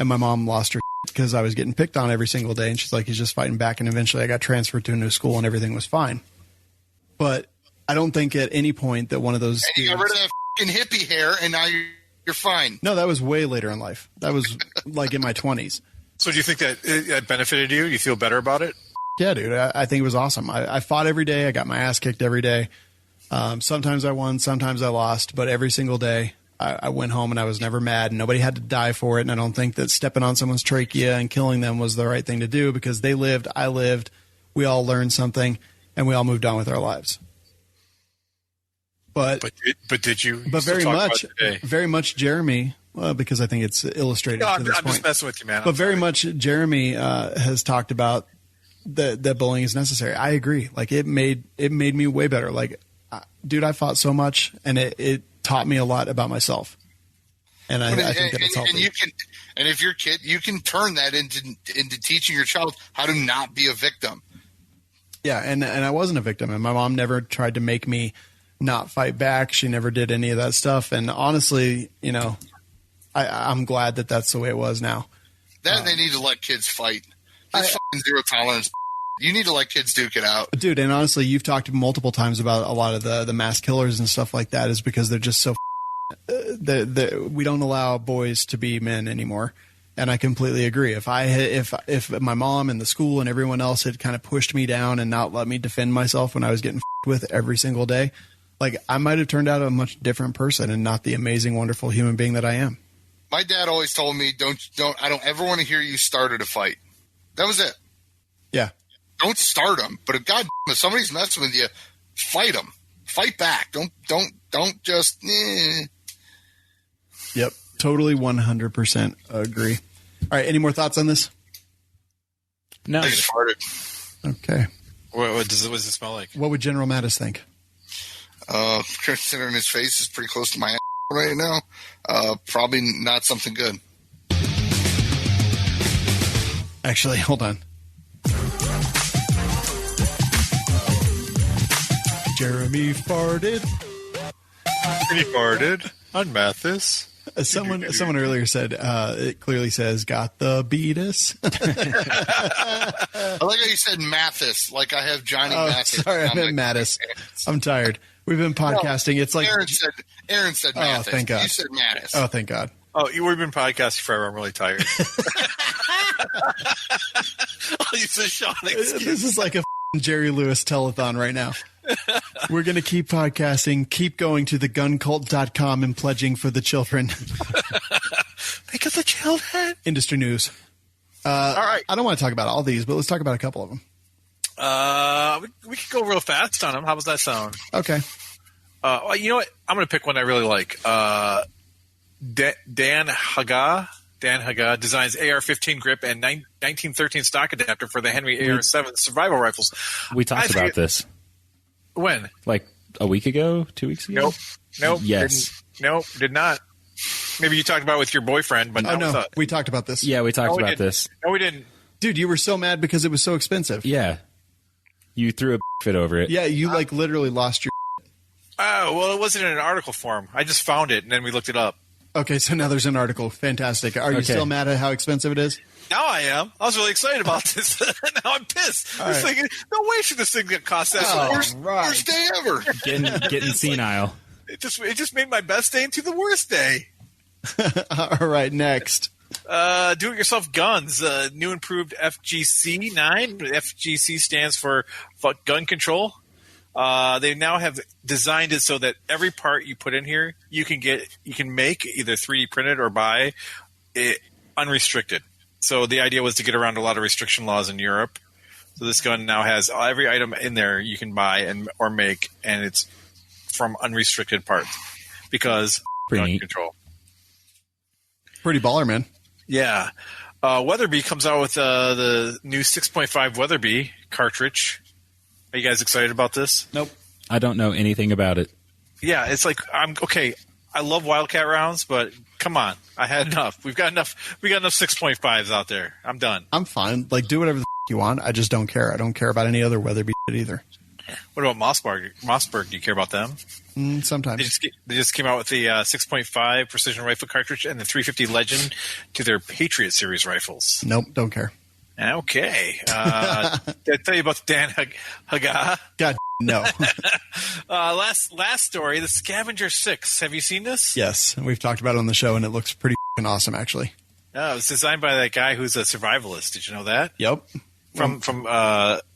And my mom lost her because I was getting picked on every single day. And she's like, he's just fighting back. And eventually I got transferred to a new school and everything was fine. But I don't think at any point that one of those... And you got rid of that fucking hippie hair and now you're fine. No, that was way later in life. That was like in my 20s. So do you think that it benefited you? You feel better about it? Yeah, dude. I think it was awesome. I fought every day. I got my ass kicked every day. Sometimes I won, sometimes I lost. But every single day, I went home and I was never mad. And nobody had to die for it. And I don't think that stepping on someone's trachea and killing them was the right thing to do because they lived, I lived, we all learned something, and we all moved on with our lives. But did you? But very much, Jeremy, because I think it's illustrated. No, to I'm this point. just messing with you, man. But very much, Jeremy has talked about that bullying is necessary. I agree. Like it made me way better. Like, dude, I fought so much, and it taught me a lot about myself. And I think that it's healthy. And if you're a kid, you can turn that into teaching your child how to not be a victim. Yeah, and I wasn't a victim, and my mom never tried to make me not fight back. She never did any of that stuff. And honestly, you know, I'm glad that that's the way it was now. They need to let kids fight. This fucking zero tolerance. You need to let kids duke it out. Dude, and honestly, you've talked multiple times about a lot of the mass killers and stuff like that is because they're just so we don't allow boys to be men anymore. And I completely agree. If my mom and the school and everyone else had kind of pushed me down and not let me defend myself when I was getting with every single day, like I might have turned out a much different person and not the amazing, wonderful human being that I am. My dad always told me, I don't ever want to hear you started a fight. That was it. Yeah. Don't start them. But if somebody's messing with you, fight them. Fight back. Don't just. Yep. Totally 100% agree. All right. Any more thoughts on this? No. I just farted. Okay. What does it smell like? What would General Mattis think? Considering his face is pretty close to my ass right now, probably not something good. Actually, hold on. Jeremy farted. He farted on Mathis. Someone earlier said it clearly says got the beatus. I like how you said Mathis, like I have Johnny Mathis. Sorry, I meant Mattis. I'm tired. We've been podcasting. It's like Aaron said Mathis. Oh, thank God. You said Mattis. Oh, thank God. Oh, we've been podcasting forever. I'm really tired. I'll use a Sean excuse. This is like a Jerry Lewis telethon right now. We're going to keep podcasting, keep going to theguncult.com and pledging for the children. Think of the children. Industry news. All right. I don't want to talk about all these, but let's talk about a couple of them. We could go real fast on them. How does that sound? Okay. Well, you know what? I'm going to pick one I really like. Dan Haga designs AR-15 grip and 1913 stock adapter for the Henry AR-7 survival rifles. We talked about this. When? Like a week ago? 2 weeks ago? Nope. Yes. Did not. Maybe you talked about it with your boyfriend, but not with us. We talked about this. Yeah, we talked about this. No, we didn't. Dude, you were so mad because it was so expensive. Yeah. You threw a fit over it. Yeah, you literally lost your... Oh, well, it wasn't in an article form. I just found it, and then we looked it up. Okay, so now there's an article. Fantastic. Are you still mad at how expensive it is? Now I am. I was really excited about this. Now I'm pissed. I'm thinking, no way should this thing cost that. Worst day ever. Getting senile. It just made my best day into the worst day. All right, next. Do-it-yourself guns. New improved FGC 9. FGC stands for gun control. They now have designed it so that every part you put in here, you can make either 3D printed or buy it unrestricted. So the idea was to get around a lot of restriction laws in Europe. So this gun now has every item in there you can buy or make, and it's from unrestricted parts because gun control. Pretty baller, man. Yeah. Weatherby comes out with the new 6.5 Weatherby cartridge. Are you guys excited about this? Nope. I don't know anything about it. Yeah, it's like okay. I love Wildcat rounds, but come on, I had enough. We got enough 6.5s out there. I'm done. I'm fine. Like, do whatever the you want. I just don't care. I don't care about any other Weatherby shit either. What about Mossberg? Do you care about them? Sometimes. They just came out with the 6.5 precision rifle cartridge and the 350 Legend to their Patriot series rifles. Nope, don't care. Okay. Did I tell you about the Dan Haga? God, no. Last story, the Scavenger 6. Have you seen this? Yes, we've talked about it on the show, and it looks pretty awesome, actually. Oh, it's designed by that guy who's a survivalist. Did you know that? Yep. From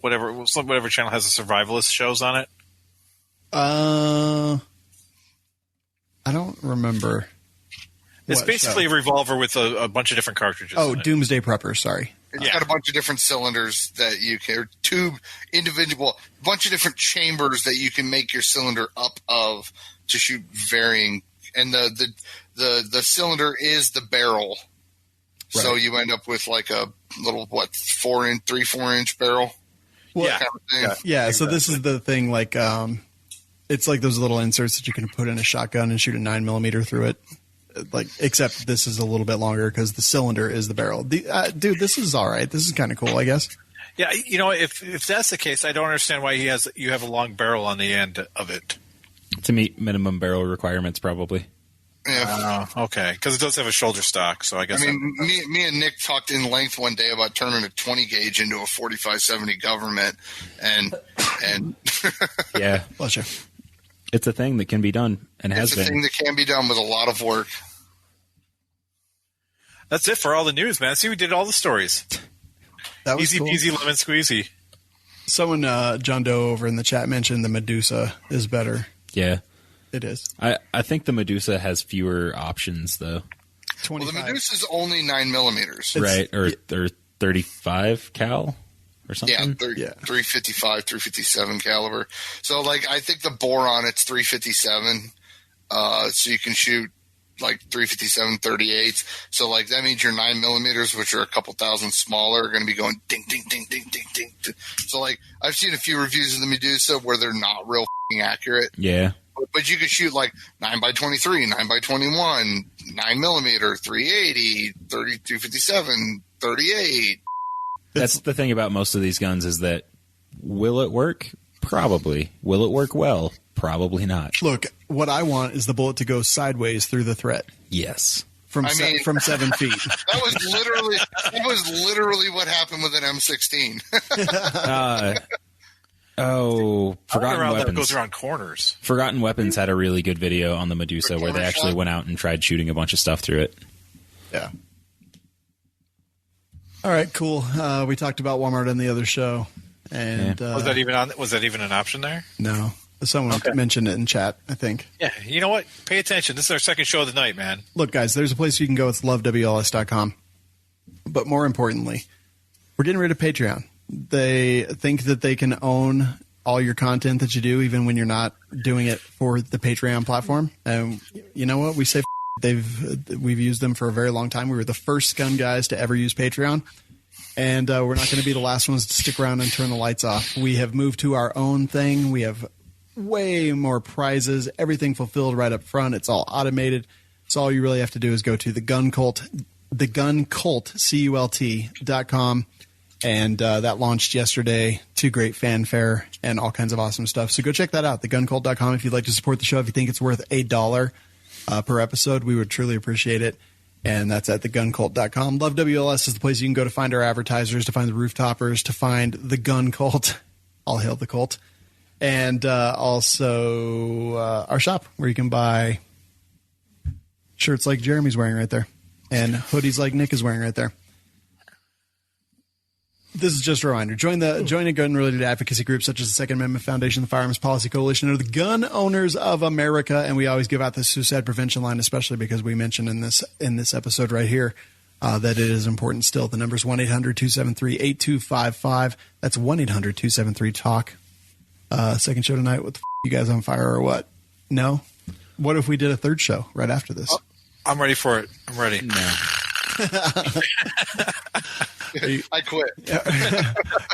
whatever channel has a survivalist shows on it. I don't remember. It's basically a revolver with a bunch of different cartridges. Oh, Doomsday Prepper. Sorry. It's got a bunch of different cylinders that you can, bunch of different chambers that you can make your cylinder up of to shoot varying. And the cylinder is the barrel. Right. So you end up with like a little, 4 inch barrel. Well, kind of thing. Yeah. So this is the thing, like, it's like those little inserts that you can put in a shotgun and shoot a 9mm through it. Like, except this is a little bit longer because the cylinder is the barrel. Dude, this is all right. This is kind of cool, I guess. Yeah, you know, if that's the case, I don't understand why you have a long barrel on the end of it. To meet minimum barrel requirements, probably. Yeah. Okay. Because it does have a shoulder stock, so I guess. I mean, me and Nick talked in length one day about turning a 20 gauge into a 45-70 government, and yeah, bless you. It's a thing that can be done and has been. It's a thing that can be done with a lot of work. That's it for all the news, man. See, we did all the stories. That was easy cool. peasy lemon squeezy. Someone, John Doe over in the chat mentioned the Medusa is better. Yeah. It is. I think the Medusa has fewer options, though. 25. Well, the Medusa's only 9mm. Right, or 35 cal or something? Yeah, 355, 357 caliber. So, like, I think the bore on it's 357. So you can shoot, like, 357 38. So, like, that means your 9mm, which are a couple thousand smaller, are going to be going ding, ding, ding, ding, ding, ding. So, like, I've seen a few reviews of the Medusa where they're not real accurate. Yeah. But you could shoot like 9x23, 9x21, 9mm, 380, 257, 38. That's the thing about most of these guns is that will it work? Probably. Will it work well? Probably not. Look, what I want is the bullet to go sideways through the threat. Yes. From 7 feet. That was literally what happened with an M16. Forgotten Weapons. That goes around corners. Forgotten Weapons had a really good video on the Medusa where they actually went out and tried shooting a bunch of stuff through it. Yeah. All right, cool. We talked about Walmart on the other show, and was that even an option there? No, someone mentioned it in chat, I think. Yeah, you know what? Pay attention. This is our second show of the night, man. Look, guys, there's a place you can go. It's lovewls.com. But more importantly, we're getting rid of Patreon. They think that they can own all your content that you do, even when you're not doing it for the Patreon platform. And you know what? We say we've used them for a very long time. We were the first gun guys to ever use Patreon. And we're not going to be the last ones to stick around and turn the lights off. We have moved to our own thing. We have way more prizes, everything fulfilled right up front. It's all automated. So all you really have to do is go to theguncult.com. And that launched yesterday to great fanfare and all kinds of awesome stuff. So go check that out, theguncult.com. If you'd like to support the show, if you think it's worth $1 per episode, we would truly appreciate it. And that's at theguncult.com. Love WLS is the place you can go to find our advertisers, to find the rooftoppers, to find the gun cult. All hail the cult. And also our shop, where you can buy shirts like Jeremy's wearing right there and hoodies like Nick is wearing right there. This is just a reminder. Join a gun-related advocacy group such as the Second Amendment Foundation, the Firearms Policy Coalition, or the Gun Owners of America. And we always give out the suicide prevention line, especially because we mentioned in this episode right here that it is important still. The number is 1-800-273-8255. That's 1-800-273-TALK. Second show tonight. What the you guys on fire or what? No? What if we did a third show right after this? I'm ready for it. I'm ready. No. I quit.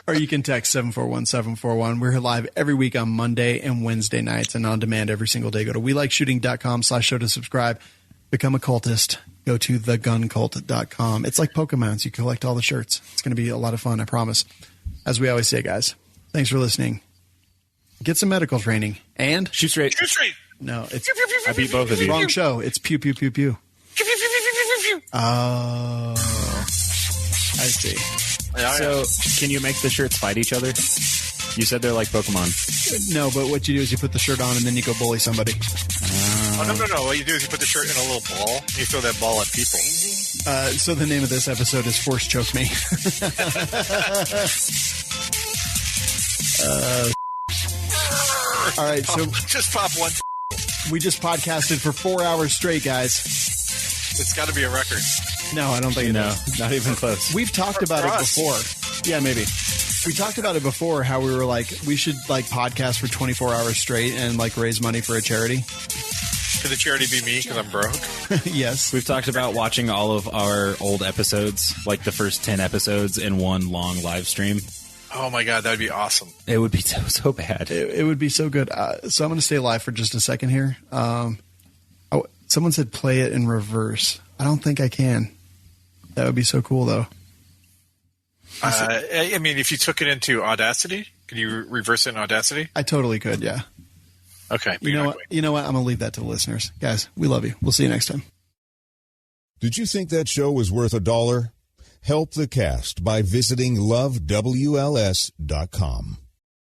Or you can text 741-741. We're live every week on Monday and Wednesday nights and on demand every single day. Go to welikeshooting.com/show to subscribe. Become a cultist. Go to theguncult.com. It's like Pokemons. You collect all the shirts. It's going to be a lot of fun, I promise. As we always say, guys, thanks for listening. Get some medical training. And Shoot straight. Shoot straight. no, it's I beat both of you. wrong show. It's pew, pew, pew, pew. Oh, I see. So, can you make the shirts fight each other? You said they're like Pokemon. No, but what you do is you put the shirt on and then you go bully somebody. Oh, no. What you do is you put the shirt in a little ball, and you throw that ball at people. So the name of this episode is Force Choke Me. All right, so Just pop one. we just podcasted for 4 hours straight, guys. It's got to be a record. No, I don't think it No, is. not even close. We've talked about it us. before. Yeah, maybe. We talked about it before, how we were like, we should like podcast for 24 hours straight and like raise money for a charity. Could the charity be me because I'm broke? Yes. We've talked about watching all of our old episodes, like the first 10 episodes, in one long live stream. Oh my god, that'd be awesome. It would be so bad. It would be so good. So I'm going to stay live for just a second here. Someone said play it in reverse. I don't think I can. That would be so cool, though. I mean, if you took it into Audacity, can you reverse it in Audacity? I totally could, yeah. Okay. You know what? I'm going to leave that to the listeners. Guys, we love you. We'll see you next time. Did you think that show was worth $1? Help the cast by visiting lovewls.com.